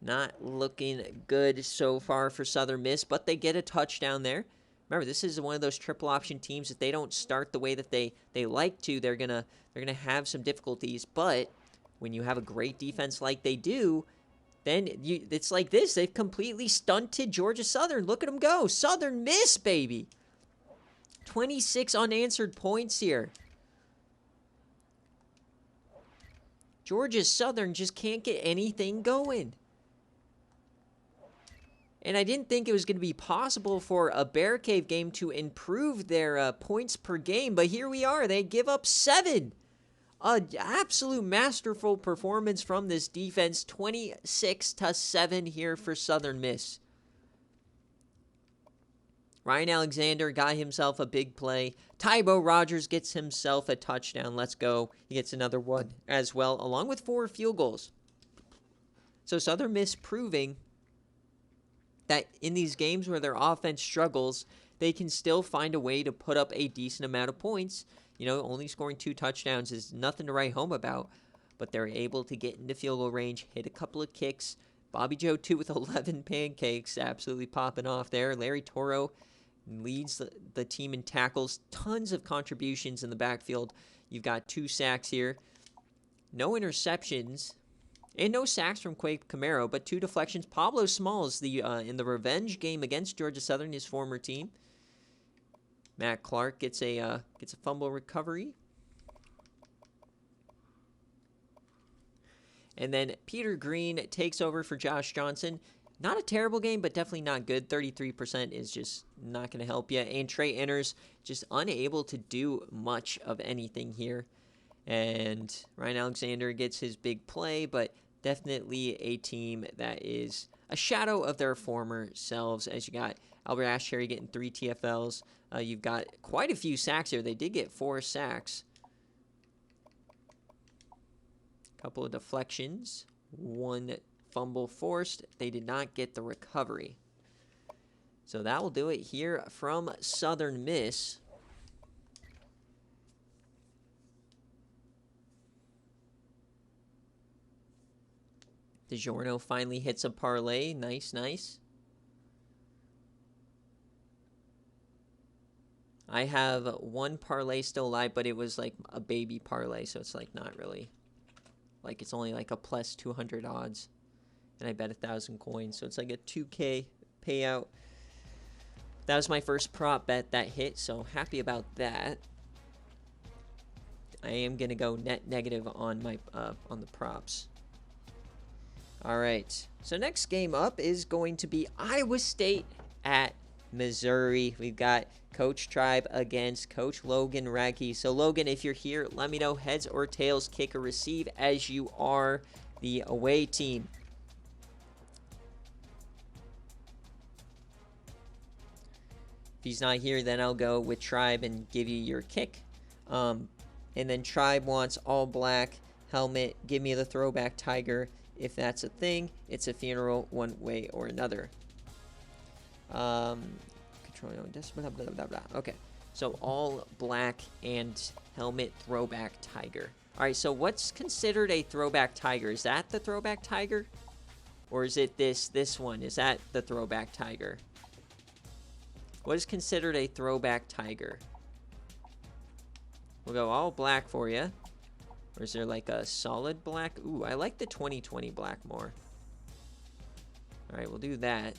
S1: Not looking good so far for Southern Miss, but they get a touchdown there. Remember, this is one of those triple option teams. If they don't start the way that they like to, they're gonna have some difficulties. But when you have a great defense like they do, then it's like this. They've completely stunted Georgia Southern. Look at them go. Southern Miss, baby. 26 unanswered points here. Georgia Southern just can't get anything going. And I didn't think it was going to be possible for a BearCave game to improve their points per game, but here we are. They give up 7. An absolute masterful performance from this defense. 26-7 here for Southern Miss. Ryan Alexander got himself a big play. Tybo Rogers gets himself a touchdown. Let's go. He gets another one as well, along with 4 field goals. So Southern Miss proving that in these games where their offense struggles, they can still find a way to put up a decent amount of points. You know, only scoring 2 touchdowns is nothing to write home about, but they're able to get into field goal range, hit a couple of kicks. Bobby Joe, too, with 11 pancakes, absolutely popping off there. Larry Toro leads the team in tackles. Tons of contributions in the backfield. You've got 2 sacks here. No interceptions. And no sacks from Quake Camaro, but 2 deflections. Pablo Smalls, in the revenge game against Georgia Southern, his former team. Matt Clark gets a fumble recovery. And then Peter Green takes over for Josh Johnson. Not a terrible game, but definitely not good. 33% is just not going to help you. And Trey Inners just unable to do much of anything here. And Ryan Alexander gets his big play, but definitely a team that is a shadow of their former selves, as you got Albert Ashcherry getting 3 TFLs. You've got quite a few sacks here. They did get 4 sacks. Couple of deflections. 1 fumble forced. They did not get the recovery. So that will do it here from Southern Miss. DiGiorno finally hits a parlay. Nice, nice. I have 1 parlay still live, but it was like a baby parlay, so it's like not really. Like it's only like a plus 200 odds. And I bet 1,000 coins, so it's like a 2K payout. That was my first prop bet that hit, so happy about that. I am going to go net negative on my on the props. All right, so next game up is going to be Iowa State at Missouri. We've got Coach Tribe against Coach Logan Radke. So Logan, if you're here, let me know heads or tails, kick or receive, as you are the away team. If he's not here, then I'll go with Tribe and give you your kick. And then Tribe wants all black helmet. Give me the throwback tiger. If that's a thing, it's a funeral one way or another. Controlling this, blah, blah, blah, blah. Okay, so all black and helmet throwback tiger. All right, so what's considered a throwback tiger? Is that the throwback tiger? Or is it this one? Is that the throwback tiger? What is considered a throwback tiger? We'll go all black for you. Or is there like a solid black? Ooh, I like the 2020 black more. All right, we'll do that.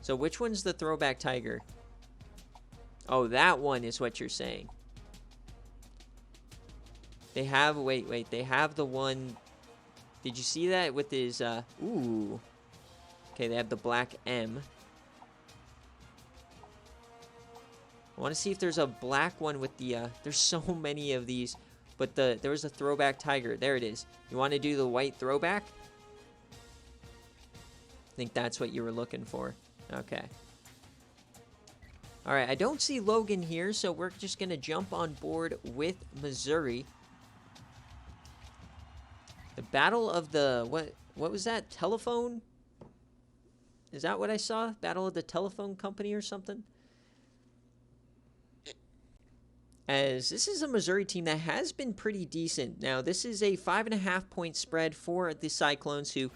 S1: So which one's the throwback tiger? Oh, that one is what you're saying. They have, wait, they have the one, did you see that with his, ooh. Okay, they have the black M. I want to see if there's a black one with the, there's so many of these, but there was a throwback tiger. There it is. You want to do the white throwback? I think that's what you were looking for. Okay. All right, I don't see Logan here, so we're just going to jump on board with Missouri. The battle of the, what was that? Telephone? Is that what I saw? Battle of the telephone company or something? As this is a Missouri team that has been pretty decent. Now, this is a 5.5-point spread for the Cyclones, who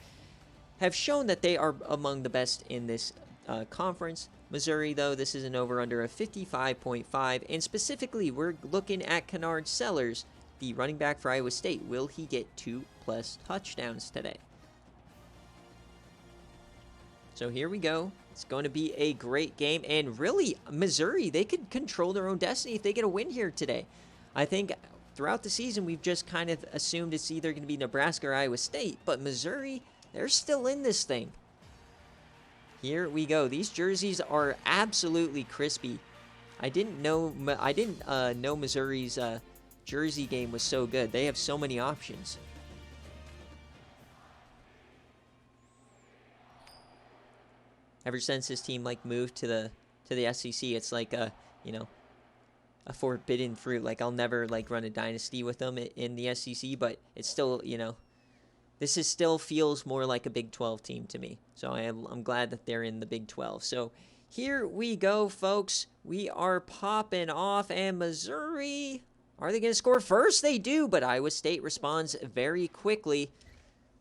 S1: have shown that they are among the best in this conference. Missouri, though, this is an over-under of 55.5. And specifically, we're looking at Kennard Sellers, the running back for Iowa State. Will he get 2+ touchdowns today? So here we go. It's going to be a great game. And really, Missouri, they could control their own destiny if they get a win here today. I think throughout the season, we've just kind of assumed it's either going to be Nebraska or Iowa State. But Missouri, they're still in this thing. Here we go. These jerseys are absolutely crispy. I didn't know Missouri's jersey game was so good. They have so many options. Ever since this team moved to the SEC, it's like a forbidden fruit. Like, I'll never run a dynasty with them in the SEC, but it's still, this is still feels more like a Big 12 team to me. So I'm glad that they're in the Big 12. So here we go, folks. We are popping off, and Missouri, are they going to score first? They do, but Iowa State responds very quickly.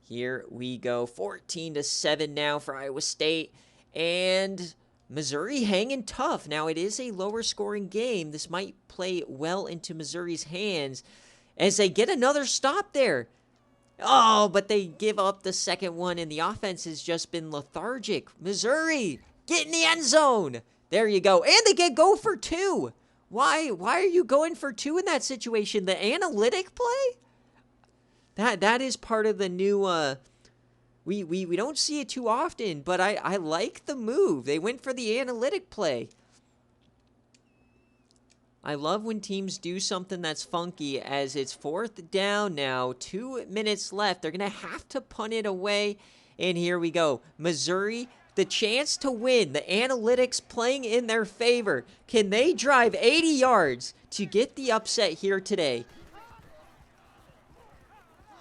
S1: Here we go, 14-7 now for Iowa State, and Missouri hanging tough. Now, it is a lower scoring game. This might play well into Missouri's hands as they get another stop there. Oh, but they give up the second one, and the offense has just been lethargic. Missouri, get in the end zone. There you go. And they go for 2. Why are you going for 2 in that situation? The analytic play? That is part of the new, we don't see it too often, but I like the move. They went for the analytic play. I love when teams do something that's funky, as it's 4th down now, 2 minutes left. They're going to have to punt it away, and here we go. Missouri, the chance to win, the analytics playing in their favor. Can they drive 80 yards to get the upset here today?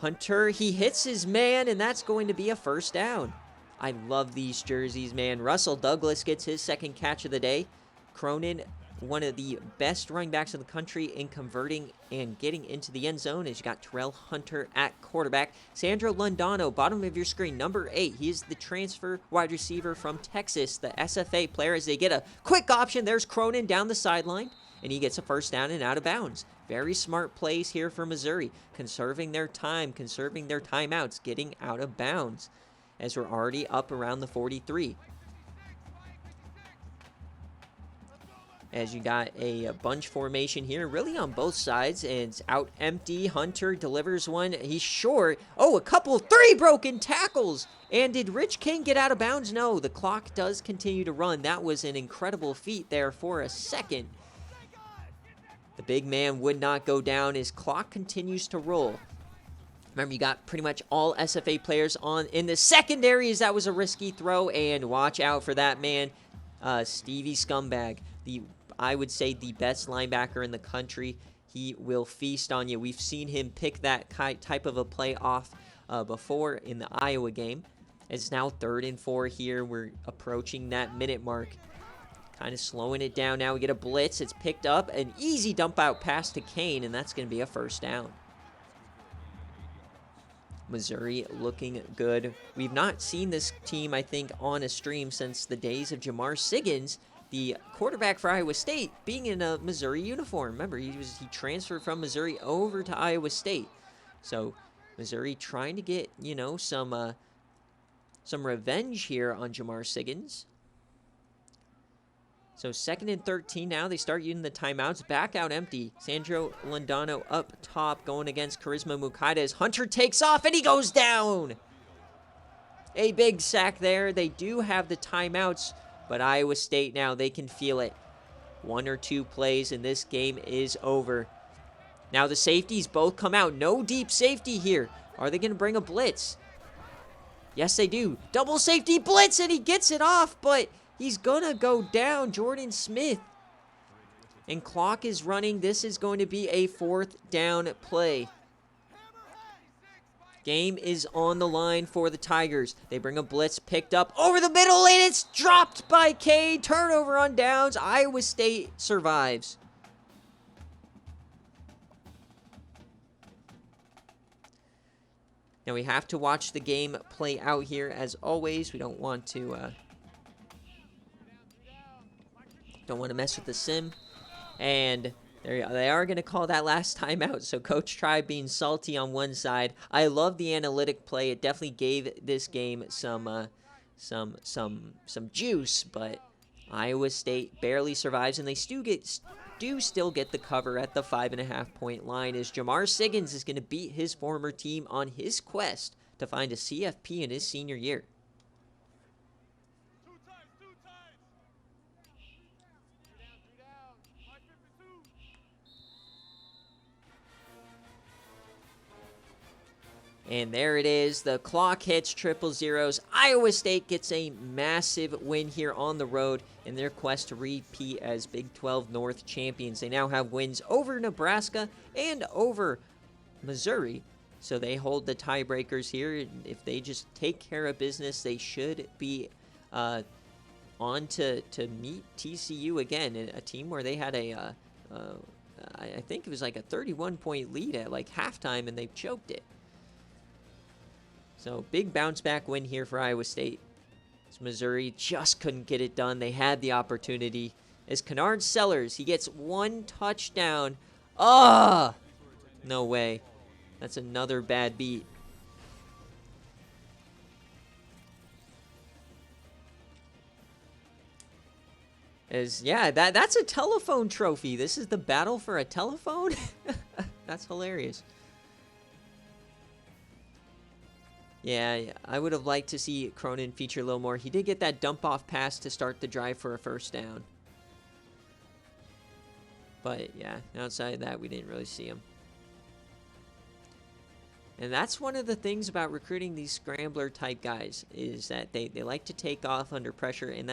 S1: Hunter, he hits his man, and that's going to be a first down. I love these jerseys, man. Russell Douglas gets his second catch of the day. Cronin, one of the best running backs in the country in converting and getting into the end zone, as you got Terrell Hunter at quarterback. Sandro Londano, bottom of your screen, number 8. He is the transfer wide receiver from Texas, the SFA player, as they get a quick option. There's Cronin down the sideline, and he gets a first down and out of bounds. Very smart plays here for Missouri, conserving their time, conserving their timeouts, getting out of bounds, as we're already up around the 43. As you got a bunch formation here, really on both sides, and it's out empty. Hunter delivers one. He's short. Oh, 3 broken tackles. And did Rich King get out of bounds? No, the clock does continue to run. That was an incredible feat there for a second. The big man would not go down. His clock continues to roll. Remember, you got pretty much all SFA players on in the secondaries. That was a risky throw, and watch out for that man, Stevie Scumbag, I would say the best linebacker in the country. He will feast on you. We've seen him pick that type of a play off before in the Iowa game. It's now 3rd and 4 here. We're approaching that minute mark. Kind of slowing it down now. We get a blitz. It's picked up. An easy dump out pass to Kane, and that's going to be a first down. Missouri looking good. We've not seen this team, I think, on a stream since the days of Jamar Siggins, the quarterback for Iowa State, being in a Missouri uniform. Remember, he transferred from Missouri over to Iowa State. So Missouri trying to get, some revenge here on Jamar Siggins. So 2nd and 13 now. They start using the timeouts. Back out empty. Sandro Londano up top going against Charisma Mukida as Hunter takes off and he goes down. A big sack there. They do have the timeouts, but Iowa State now, they can feel it. 1 or 2 plays and this game is over. Now the safeties both come out. No deep safety here. Are they going to bring a blitz? Yes, they do. Double safety blitz and he gets it off, but he's going to go down. Jordan Smith. And clock is running. This is going to be a 4th down play. Game is on the line for the Tigers. They bring a blitz, picked up over the middle, and it's dropped by K. Turnover on downs. Iowa State survives. Now we have to watch the game play out here as always. We don't want to mess with the sim. And they are going to call that last timeout. So Coach Tribe being salty on one side. I love the analytic play. It definitely gave this game some juice, but Iowa State barely survives, and they do still get the cover at the 5.5-point line as Jamar Siggins is going to beat his former team on his quest to find a CFP in his senior year. And there it is. The clock hits 000. Iowa State gets a massive win here on the road in their quest to repeat as Big 12 North champions. They now have wins over Nebraska and over Missouri. So they hold the tiebreakers here. If they just take care of business, they should be on to meet TCU again. A team where they had I think it was like a 31-point lead at like halftime, and they choked it. So, big bounce-back win here for Iowa State. As Missouri just couldn't get it done. They had the opportunity. As Kennard Sellers, he gets 1 touchdown. No way. That's another bad beat. That's a telephone trophy. This is the battle for a telephone? That's hilarious. Yeah, I would have liked to see Cronin feature a little more. He did get that dump-off pass to start the drive for a 1st down. But, yeah, outside of that, we didn't really see him. And that's one of the things about recruiting these scrambler-type guys, is that they like to take off under pressure, and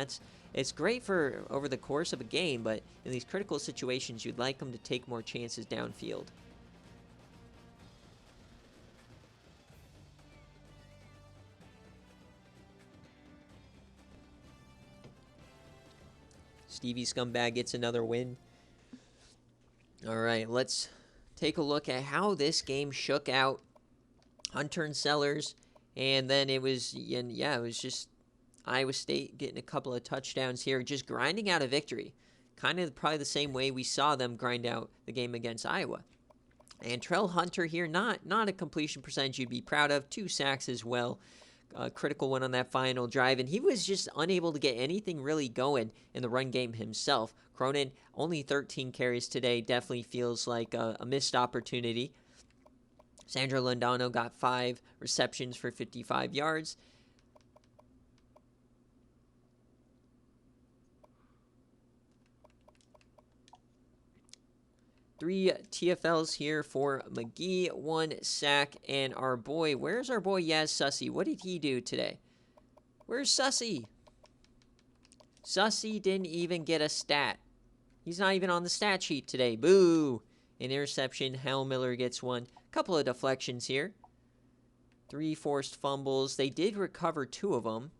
S1: it's great for over the course of a game, but in these critical situations, you'd like them to take more chances downfield. Stevie Scumbag gets another win. All right, let's take a look at how this game shook out. Hunter and Sellers, and then it was just Iowa State getting a couple of touchdowns here, just grinding out a victory. Kind of probably the same way we saw them grind out the game against Iowa. And Trell Hunter here, not a completion percentage you'd be proud of. 2 sacks as well. Critical one on that final drive, and he was just unable to get anything really going in the run game himself. Cronin, only 13 carries today, definitely feels like a missed opportunity. Sandro Londano got 5 receptions for 55 yards. Three TFLs here for McGee, 1 sack, and our boy, where's our boy Yaz Sussy? What did he do today? Where's Sussy? Sussy didn't even get a stat. He's not even on the stat sheet today. Boo! An interception. Hal Miller gets 1. Couple of deflections here. 3 forced fumbles. They did recover 2 of them.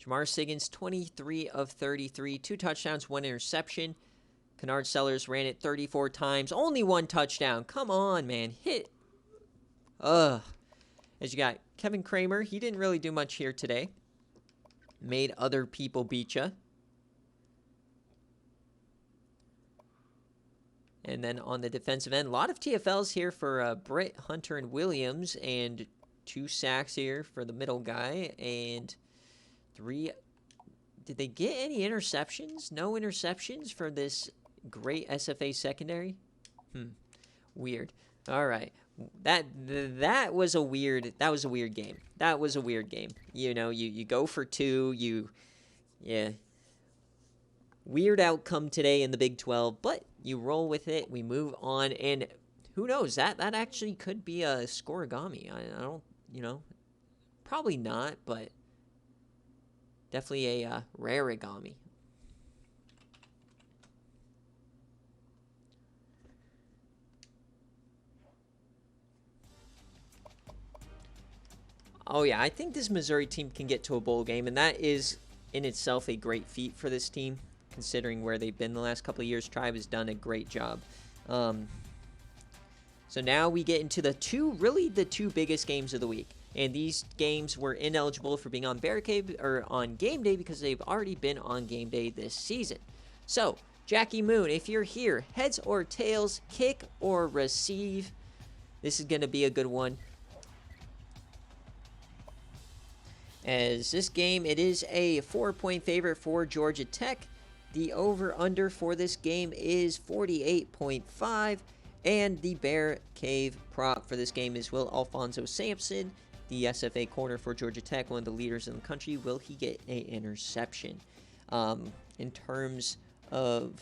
S1: Jamar Siggins, 23 of 33, 2 touchdowns, 1 interception. Kennard Sellers ran it 34 times, only 1 touchdown. Come on, man. Hit. As you got Kevin Kramer, he didn't really do much here today. Made other people beat you. And then on the defensive end, a lot of TFLs here for Britt, Hunter, and Williams. And 2 sacks here for the middle guy, and 3. Did they get any interceptions? No interceptions for this great SFA secondary? Weird. All right. That was a weird game. That was a weird game. You know, you go for 2, yeah. Weird outcome today in the Big 12, but you roll with it. We move on, and who knows? That actually could be a scoregami. I don't, probably not, but definitely a rarigami. Oh, yeah, I think this Missouri team can get to a bowl game, and that is in itself a great feat for this team, considering where they've been the last couple of years. Tribe has done a great job. So now we get into the two biggest games of the week. And these games were ineligible for being on BearCave or on game day because they've already been on game day this season. So, Jackie Moon, if you're here, heads or tails, kick or receive. This is going to be a good one. As this game, it is a 4-point favorite for Georgia Tech. The over-under for this game is 48.5. And the BearCave prop for this game is, will Alfonso Sampson, the SFA corner for Georgia Tech, one of the leaders in the country, will he get an interception? In terms of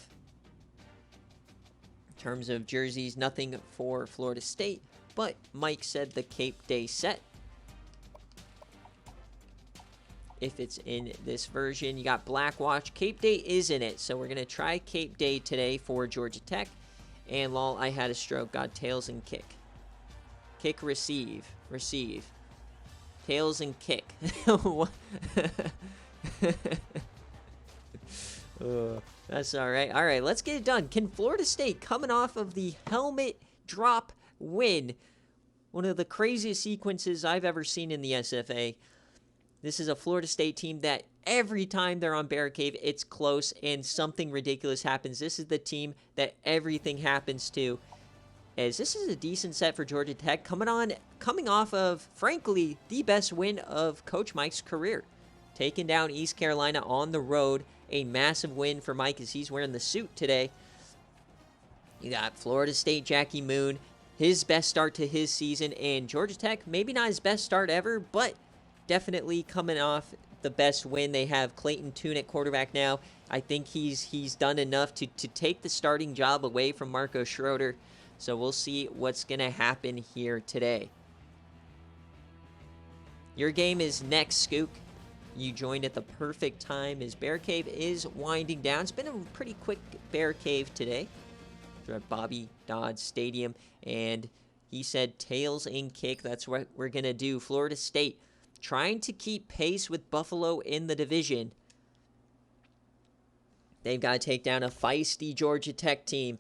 S1: jerseys, nothing for Florida State, but Mike said the Cape Day set. If it's in this version, you got Black Watch. Cape Day is in it, so we're going to try Cape Day today for Georgia Tech. And lol, I had a stroke. Got tails and kick. Kick, receive. Receive. Tails and kick. That's all right. All right, let's get it done. Can Florida State, coming off of the helmet drop win, one of the craziest sequences I've ever seen in the SFA. This is a Florida State team that every time they're on BearCave, it's close and something ridiculous happens. This is the team that everything happens to. As this is a decent set for Georgia Tech, coming off of, frankly, the best win of Coach Mike's career. Taking down East Carolina on the road. A massive win for Mike as he's wearing the suit today. You got Florida State Jackie Moon, his best start to his season, and Georgia Tech, maybe not his best start ever, but definitely coming off the best win. They have Clayton Tune at quarterback now. I think he's done enough to take the starting job away from Marco Schroeder. So we'll see what's going to happen here today. Your game is next, Skook. You joined at the perfect time as BearCave is winding down. It's been a pretty quick BearCave today. We're at Bobby Dodd Stadium, and he said tails and kick. That's what we're going to do. Florida State trying to keep pace with Buffalo in the division. They've got to take down a feisty Georgia Tech team.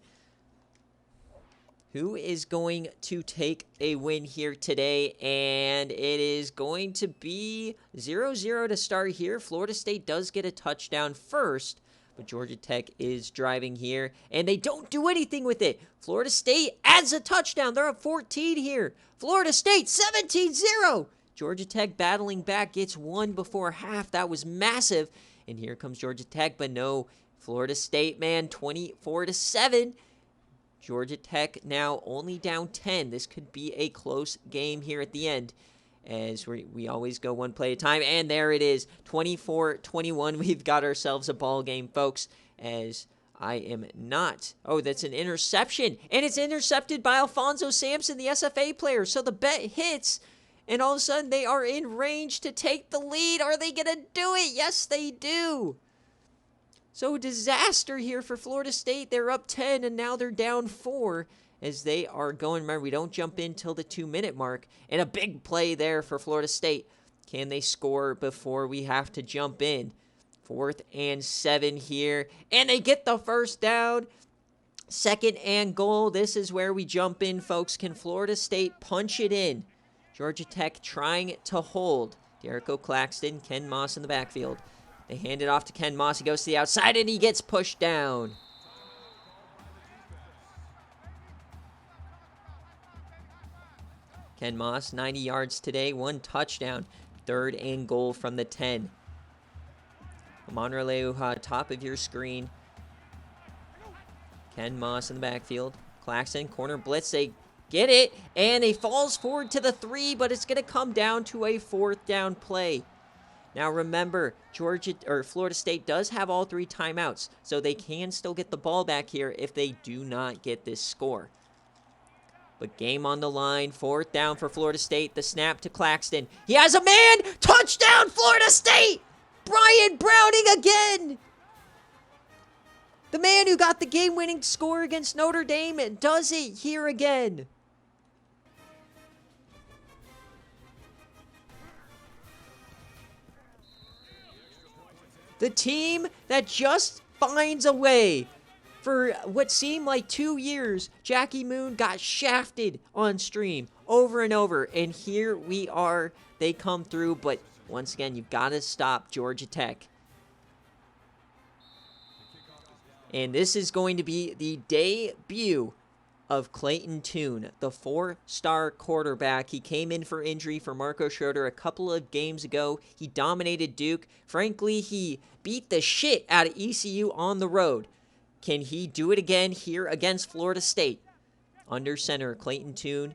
S1: Who is going to take a win here today? And it is going to be 0-0 to start here. Florida State does get a touchdown first, but Georgia Tech is driving here, and they don't do anything with it. Florida State adds a touchdown. They're up 14 here. Florida State 17-0. Georgia Tech battling back, gets one before half. That was massive. And here comes Georgia Tech, but no, Florida State, man, 24-7. Georgia Tech now only down 10. This could be a close game here at the end, as we always go one play at a time. And there it is, 24-21. We've got ourselves a ball game, folks, as I am not. Oh, that's an interception. And it's intercepted by Alfonso Sampson, the SFA player. So the bet hits, and all of a sudden they are in range to take the lead. Are they going to do it? Yes, they do. So disaster here for Florida State. They're up 10, and now they're down 4 as they are going. Remember, we don't jump in till the 2-minute mark. And a big play there for Florida State. Can they score before we have to jump in? 4th and 7 here. And they get the first down. 2nd and goal. This is where we jump in, folks. Can Florida State punch it in? Georgia Tech trying to hold. Jericho Claxton, Ken Moss in the backfield. They hand it off to Ken Moss. He goes to the outside, and he gets pushed down. Ken Moss, 90 yards today, 1 touchdown. 3rd and goal from the 10. Monreleuha, top of your screen. Ken Moss in the backfield. Claxton, corner blitz, they get it, and he falls forward to the 3, but it's going to come down to a 4th down play. Now remember, Florida State does have all 3 timeouts, so they can still get the ball back here if they do not get this score. But game on the line, 4th down for Florida State. The snap to Claxton. He has a man! Touchdown, Florida State! Brian Browning again! The man who got the game-winning score against Notre Dame does it here again. The team that just finds a way. For what seemed like 2 years, Jackie Moon got shafted on stream over and over. And here we are. They come through. But once again, you've got to stop Georgia Tech. And this is going to be the debut of Clayton Tune, the 4-star quarterback. He came in for injury for Marco Schroeder a couple of games ago. He dominated Duke. Frankly, he beat the shit out of ECU on the road. Can he do it again here against Florida State? Under center, Clayton Tune.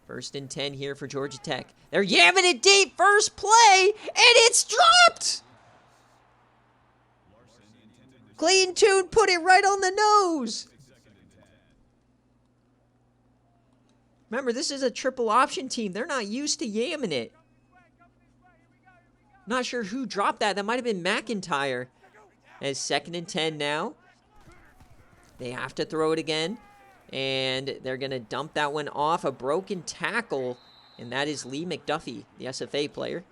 S1: 1st and 10 here for Georgia Tech. They're yamming it deep. First play, and it's dropped! Clayton Tune put it right on the nose. Remember, this is a triple option team. They're not used to yamming it. Not sure who dropped that. That might have been McIntyre. It's 2nd and 10 now. They have to throw it again. And they're going to dump that one off. A broken tackle. And that is Lee McDuffie, the SFA player,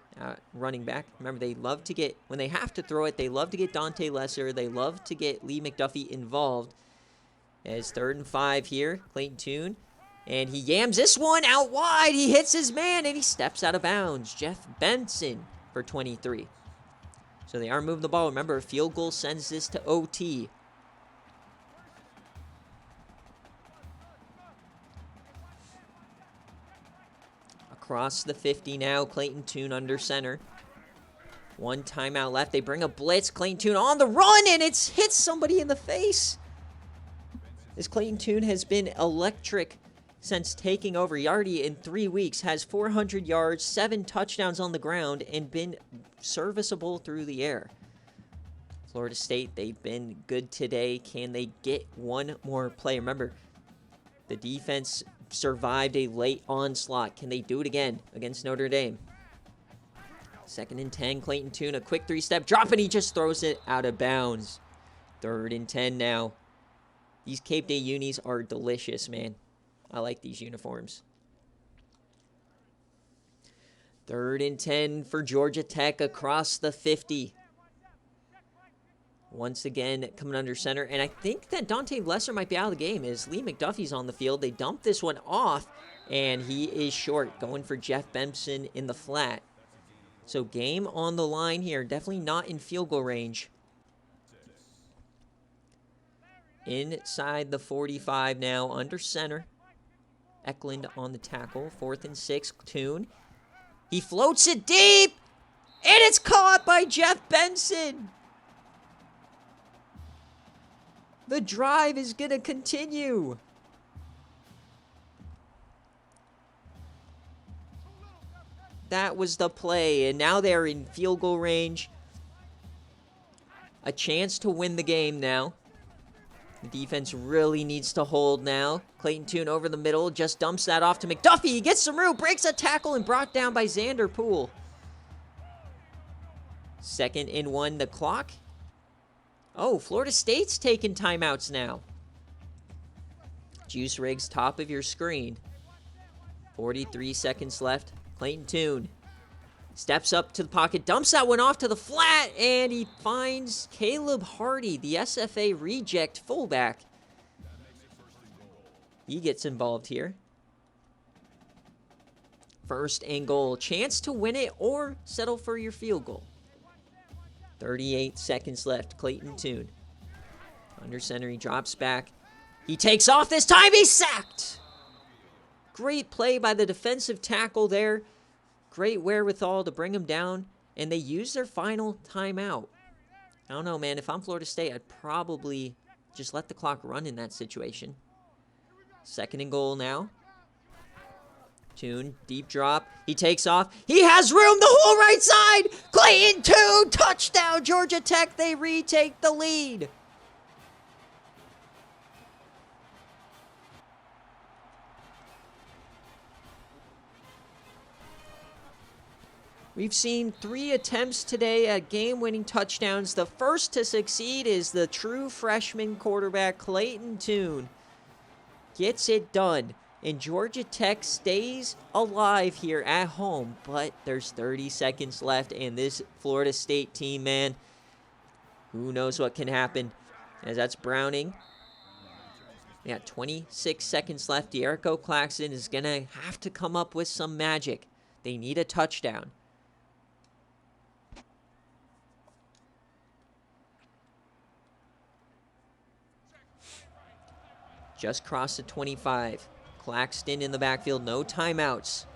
S1: running back. Remember, they love to get, when they have to throw it, they love to get Dante Lesser. They love to get Lee McDuffie involved. It's 3rd and 5 here. Clayton Tune. And he yams this one out wide. He hits his man, and he steps out of bounds. Jeff Benson for 23. So they are moving the ball. Remember, a field goal sends this to OT. Across the 50 now. Clayton Tune under center. 1 timeout left. They bring a blitz. Clayton Tune on the run, and it's hit somebody in the face. This Clayton Tune has been electric since taking over. He already, in 3 weeks, has 400 yards, 7 touchdowns on the ground, and been serviceable through the air. Florida State, they've been good today. Can they get one more play? Remember, the defense survived a late onslaught. Can they do it again against Notre Dame? 2nd and 10, Clayton Tune, a quick 3-step drop, and he just throws it out of bounds. 3rd and 10 now. These Cape Day unis are delicious, man. I like these uniforms. 3rd and 10 for Georgia Tech across the 50. Once again, coming under center. And I think that Dante Lesser might be out of the game as Lee McDuffie's on the field. They dump this one off, and he is short, going for Jeff Benson in the flat. So game on the line here. Definitely not in field goal range. Inside the 45 now, under center. Eklund on the tackle. 4th and 6, Tune. He floats it deep, and it's caught by Jeff Benson. The drive is going to continue. That was the play, and now they're in field goal range. A chance to win the game now. The defense really needs to hold now. Clayton Tune over the middle, just dumps that off to McDuffie. He gets some room, breaks a tackle, and brought down by Xander Poole. 2nd and 1, the clock. Oh, Florida State's taking timeouts now. Juice Riggs, top of your screen. 43 seconds left. Clayton Tune steps up to the pocket, dumps that one off to the flat, and he finds Caleb Hardy, the SFA reject fullback. He gets involved here. 1st and goal. Chance to win it or settle for your field goal. 38 seconds left. Clayton Tune. Under center, he drops back. He takes off this time. He's sacked. great play by the defensive tackle there. Great wherewithal to bring him down. And they use their final timeout. I don't know, man. If I'm Florida State, I'd probably just let the clock run in that situation. 2nd and goal now. Toon, deep drop. He takes off. He has room, the whole right side. Clayton Toon, touchdown, Georgia Tech. They retake the lead. We've seen 3 attempts today at game-winning touchdowns. The first to succeed is the true freshman quarterback, Clayton Toon. Gets it done. And Georgia Tech stays alive here at home. But there's 30 seconds left. And this Florida State team, man, who knows what can happen. As that's Browning. We got 26 seconds left. De'Erico Claxton is going to have to come up with some magic. They need a touchdown. Just crossed the 25. Claxton in the backfield, no timeouts.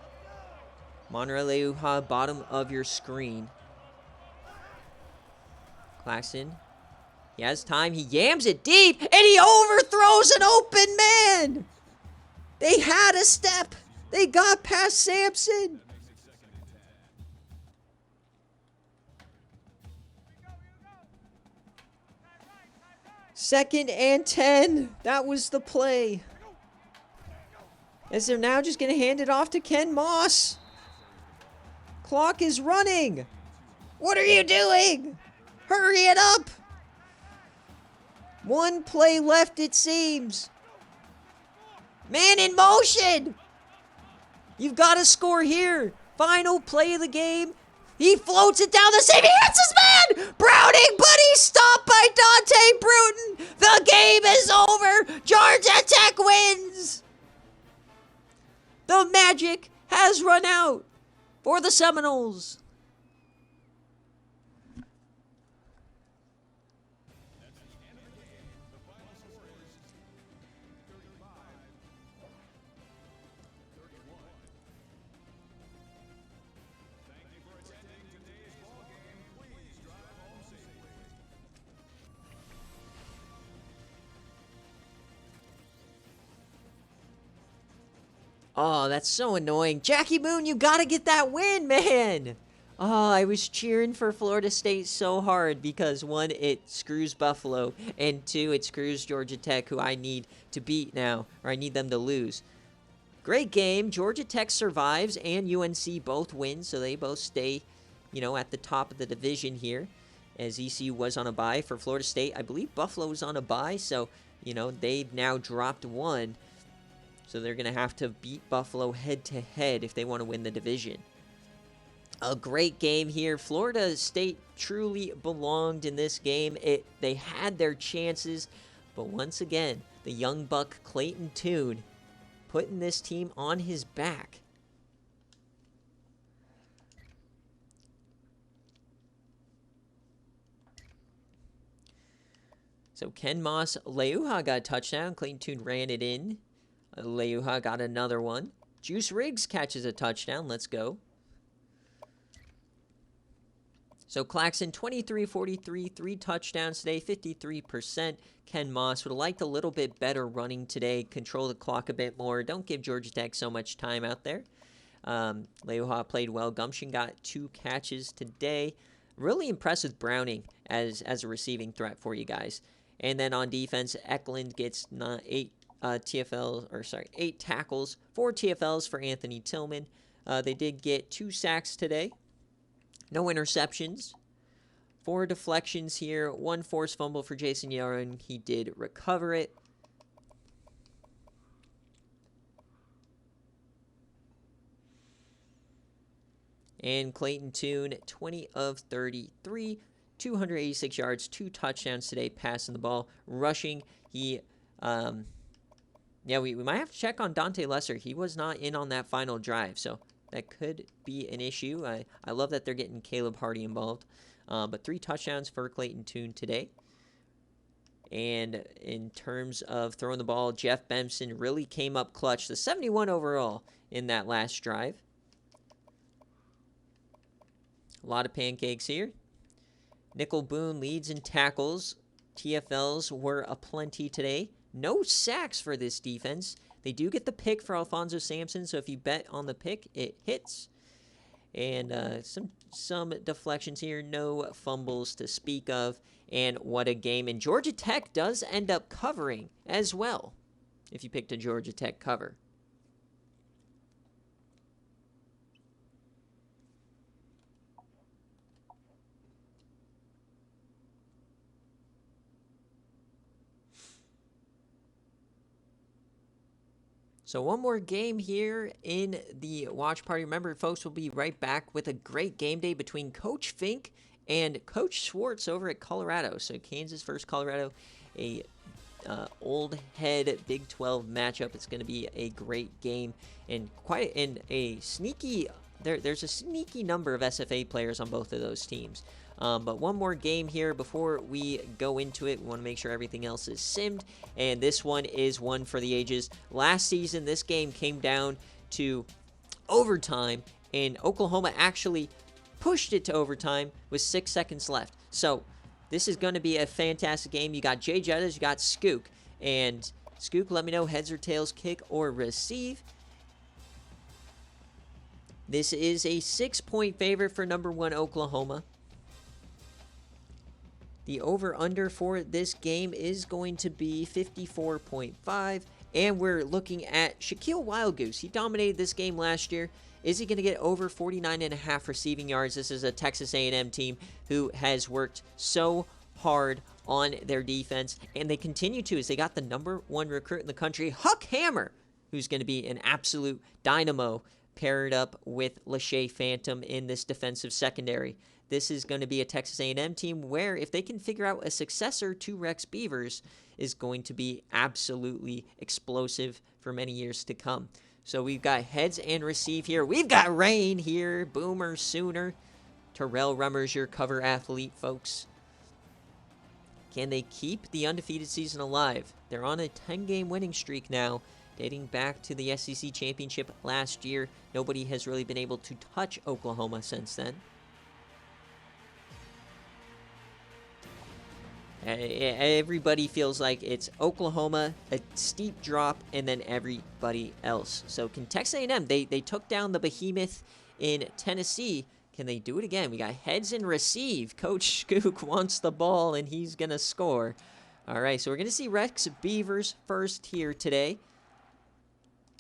S1: Monterey-Leuha, bottom of your screen. Claxton, he has time, he yams it deep, and he overthrows an open man! They had a step! They got past Sampson! Second and 10. That was the play. As they're now just going to hand it off to Ken Moss. Clock is running. What are you doing? Hurry it up. 1 play left, it seems. Man in motion. You've got to score here. Final play of the game. He floats it down the seam. He hits his man! Browning, but he's stopped by Dante Bruton. The game is over. Georgia Tech wins. The magic has run out for the Seminoles. Oh, that's so annoying. Jackie Moon, you gotta get that win, man! Oh, I was cheering for Florida State so hard because 1, it screws Buffalo, and 2, it screws Georgia Tech, who I need to beat now, or I need them to lose. Great game. Georgia Tech survives, and UNC both win, so they both stay, at the top of the division here, as ECU was on a bye. For Florida State, I believe Buffalo was on a bye, so, they've now dropped 1. So they're going to have to beat Buffalo head-to-head if they want to win the division. A great game here. Florida State truly belonged in this game. They had their chances, but once again, the young buck Clayton Toon putting this team on his back. So Ken Moss, Leuha got a touchdown. Clayton Toon ran it in. Leuha got another one. Juice Riggs catches a touchdown. Let's go. So Claxton, 23-43, 3 touchdowns today, 53%. Ken Moss would have liked a little bit better running today, control the clock a bit more. Don't give Georgia Tech so much time out there. Leuha played well. Gumption got 2 catches today. Really impressed with Browning as a receiving threat for you guys. And then on defense, Eklund gets 8 tackles, 4 TFLs for Anthony Tillman. They did get 2 sacks today. No interceptions. 4 deflections here. 1 forced fumble for Jason Yaron. He did recover it. And Clayton Toon, 20 of 33, 286 yards, 2 touchdowns today, passing the ball. Rushing, he... we might have to check on Dante Lesser. He was not in on that final drive, so that could be an issue. I love that they're getting Caleb Hardy involved. But 3 touchdowns for Clayton Toon today. And in terms of throwing the ball, Jeff Benson really came up clutch. The 71 overall in that last drive. A lot of pancakes here. Nickel Boone leads in tackles. TFLs were aplenty today. No sacks for this defense. They do get the pick for Alfonso Sampson, so if you bet on the pick, it hits. And some deflections here. No fumbles to speak of. And what a game. And Georgia Tech does end up covering as well, if you picked a Georgia Tech cover. So one more game here in the watch party. Remember, folks, we'll be right back with a great game day between Coach Fink and Coach Schwartz over at Colorado. So Kansas versus Colorado, a old head Big 12 matchup. It's going to be a great game and a sneaky. There's a sneaky number of SFA players on both of those teams. But one more game here before we go into it. We want to make sure everything else is simmed. And this one is one for the ages. Last season, this game came down to overtime, and Oklahoma actually pushed it to overtime with 6 seconds left. So this is going to be a fantastic game. You got Jay Jettas, you got Skook. And Skook, let me know, heads or tails, kick or receive. This is a 6-point favorite for number 1 Oklahoma. The over-under for this game is going to be 54.5. And we're looking at Shaquille Wildgoose. He dominated this game last year. Is he going to get over 49.5 receiving yards? This is a Texas A&M team who has worked so hard on their defense. And they continue to, as they got the number 1 recruit in the country, Huck Hammer, who's going to be an absolute dynamo, paired up with Lachey Phantom in this defensive secondary. This is going to be a Texas A&M team where, if they can figure out a successor to Rex Beavers, is going to be absolutely explosive for many years to come. So we've got heads and receive here. We've got rain here. Boomer Sooner. Terrell Rummers, your cover athlete, folks. Can they keep the undefeated season alive? They're on a 10-game winning streak now, dating back to the SEC championship last year. Nobody has really been able to touch Oklahoma since then. Everybody feels like it's Oklahoma, a steep drop, and then everybody else. So can Texas A&M, they took down the behemoth in Tennessee. Can they do it again? We got heads and receive. Coach Skook wants the ball, and he's going to score. All right, so we're going to see Rex Beavers first here today.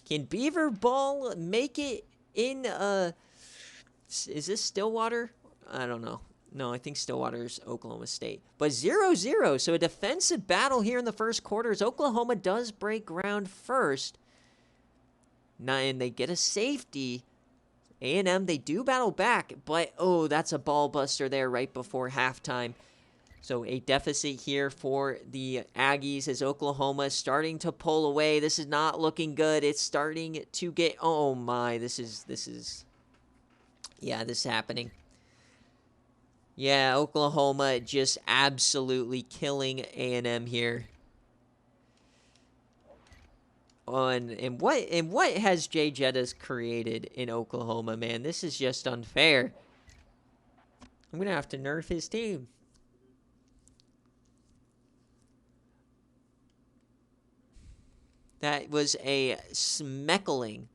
S1: Can Beaver Ball make it in, is this Stillwater? I don't know. No, I think Stillwater's Oklahoma State. But 0-0, so a defensive battle here in the first quarter as Oklahoma does break ground first. Now, and they get a safety. A&M, they do battle back, but, oh, that's a ball buster there right before halftime. So a deficit here for the Aggies as Oklahoma is starting to pull away. This is not looking good. It's starting to get, oh my, this is happening. Yeah, Oklahoma just absolutely killing A&M here. And what has Jay Jettas created in Oklahoma, man? This is just unfair. I'm going to have to nerf his team. That was a smeckling.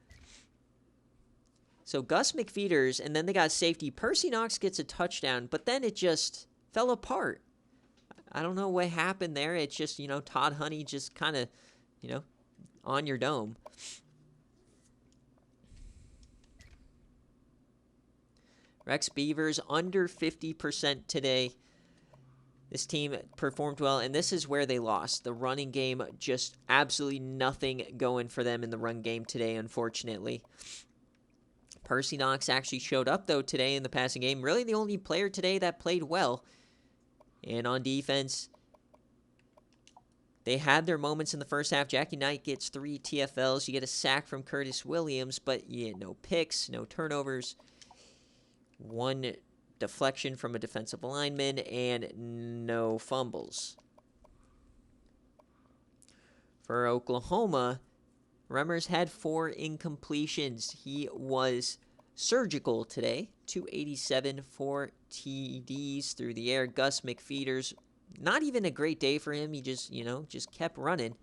S1: So Gus McFeeters, and then they got safety. Percy Knox gets a touchdown, but then it just fell apart. I don't know what happened there. It's just, Todd Honey just kind of, on your dome. Rex Beavers under 50% today. This team performed well, and this is where they lost. The running game, just absolutely nothing going for them in the run game today, unfortunately. Percy Knox actually showed up, though, today in the passing game. Really the only player today that played well. And on defense, they had their moments in the first half. Jackie Knight gets 3 TFLs. You get a sack from Curtis Williams, but no picks, no turnovers. 1 deflection from a defensive lineman, and no fumbles. For Oklahoma, Remmers had 4 incompletions. He was surgical today. 287, 4 TDs through the air. Gus McFeeters, not even a great day for him. He just, just kept running.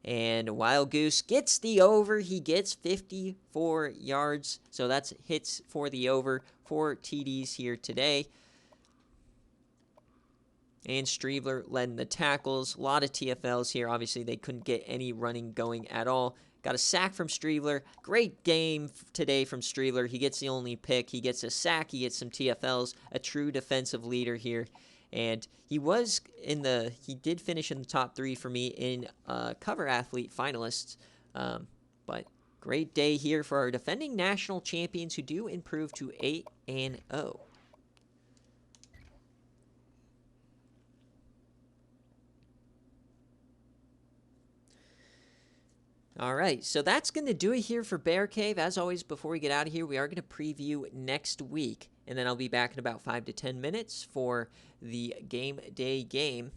S1: And Wild Goose gets the over. He gets 54 yards. So that's hits for the over. 4 TDs here today. And Streveler led in the tackles. A lot of TFLs here. Obviously, they couldn't get any running going at all. Got a sack from Streveler. Great game today from Streveler. He gets the only pick. He gets a sack. He gets some TFLs. A true defensive leader here. And he did finish in the top 3 for me in cover athlete finalists. But great day here for our defending national champions who do improve to 8-0. All right, so that's going to do it here for BearCave. As always, before we get out of here, we are going to preview next week, and then I'll be back in about 5 to 10 minutes for the game day game.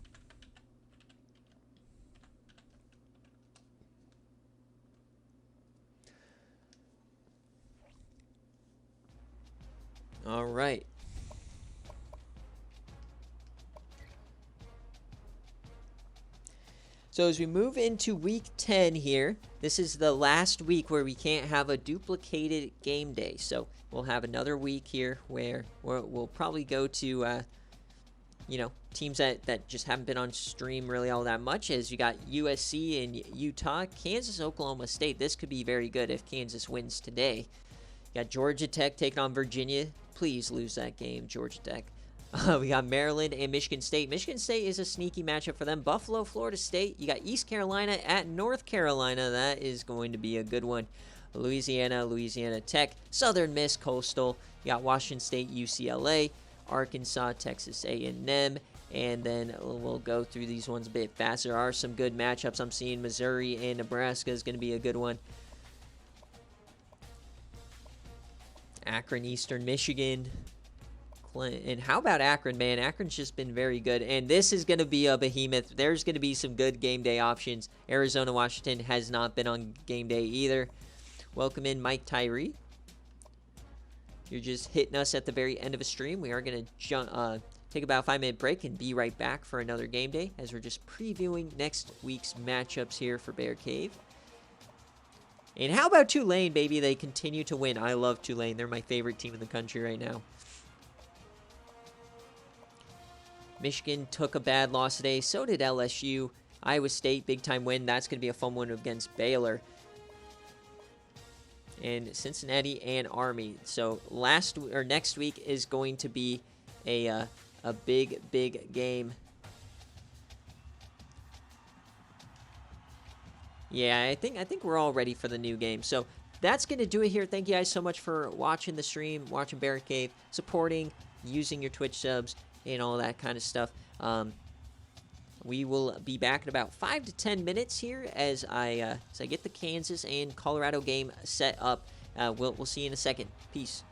S1: All right. So as we move into week 10 here, this is the last week where we can't have a duplicated game day. So we'll have another week here where we'll probably go to, teams that just haven't been on stream really all that much, as you got USC and Utah, Kansas, Oklahoma State. This could be very good if Kansas wins today. You got Georgia Tech taking on Virginia. Please lose that game, Georgia Tech. We got Maryland and Michigan State. Michigan State is a sneaky matchup for them. Buffalo, Florida State. You got East Carolina at North Carolina. That is going to be a good one. Louisiana Tech. Southern Miss, Coastal. You got Washington State, UCLA. Arkansas, Texas A&M. And then we'll go through these ones a bit faster. There are some good matchups. I'm seeing Missouri and Nebraska is going to be a good one. Akron, Eastern Michigan. And how about Akron, man? Akron's just been very good. And this is going to be a behemoth. There's going to be some good game day options. Arizona, Washington has not been on game day either. Welcome in Mike Tyree. You're just hitting us at the very end of a stream. We are going to take about a 5-minute break and be right back for another game day as we're just previewing next week's matchups here for BearCave. And how about Tulane, baby? They continue to win. I love Tulane. They're my favorite team in the country right now. Michigan took a bad loss today. So did LSU. Iowa State, big-time win. That's going to be a fun one against Baylor. And Cincinnati and Army. So next week is going to be a big game. Yeah, I think we're all ready for the new game. So that's going to do it here. Thank you guys so much for watching the stream, watching BearCave, supporting, using your Twitch subs, and all that kind of stuff. We will be back in about 5 to 10 minutes here as I get the Kansas and Colorado game set up. We'll see you in a second. Peace.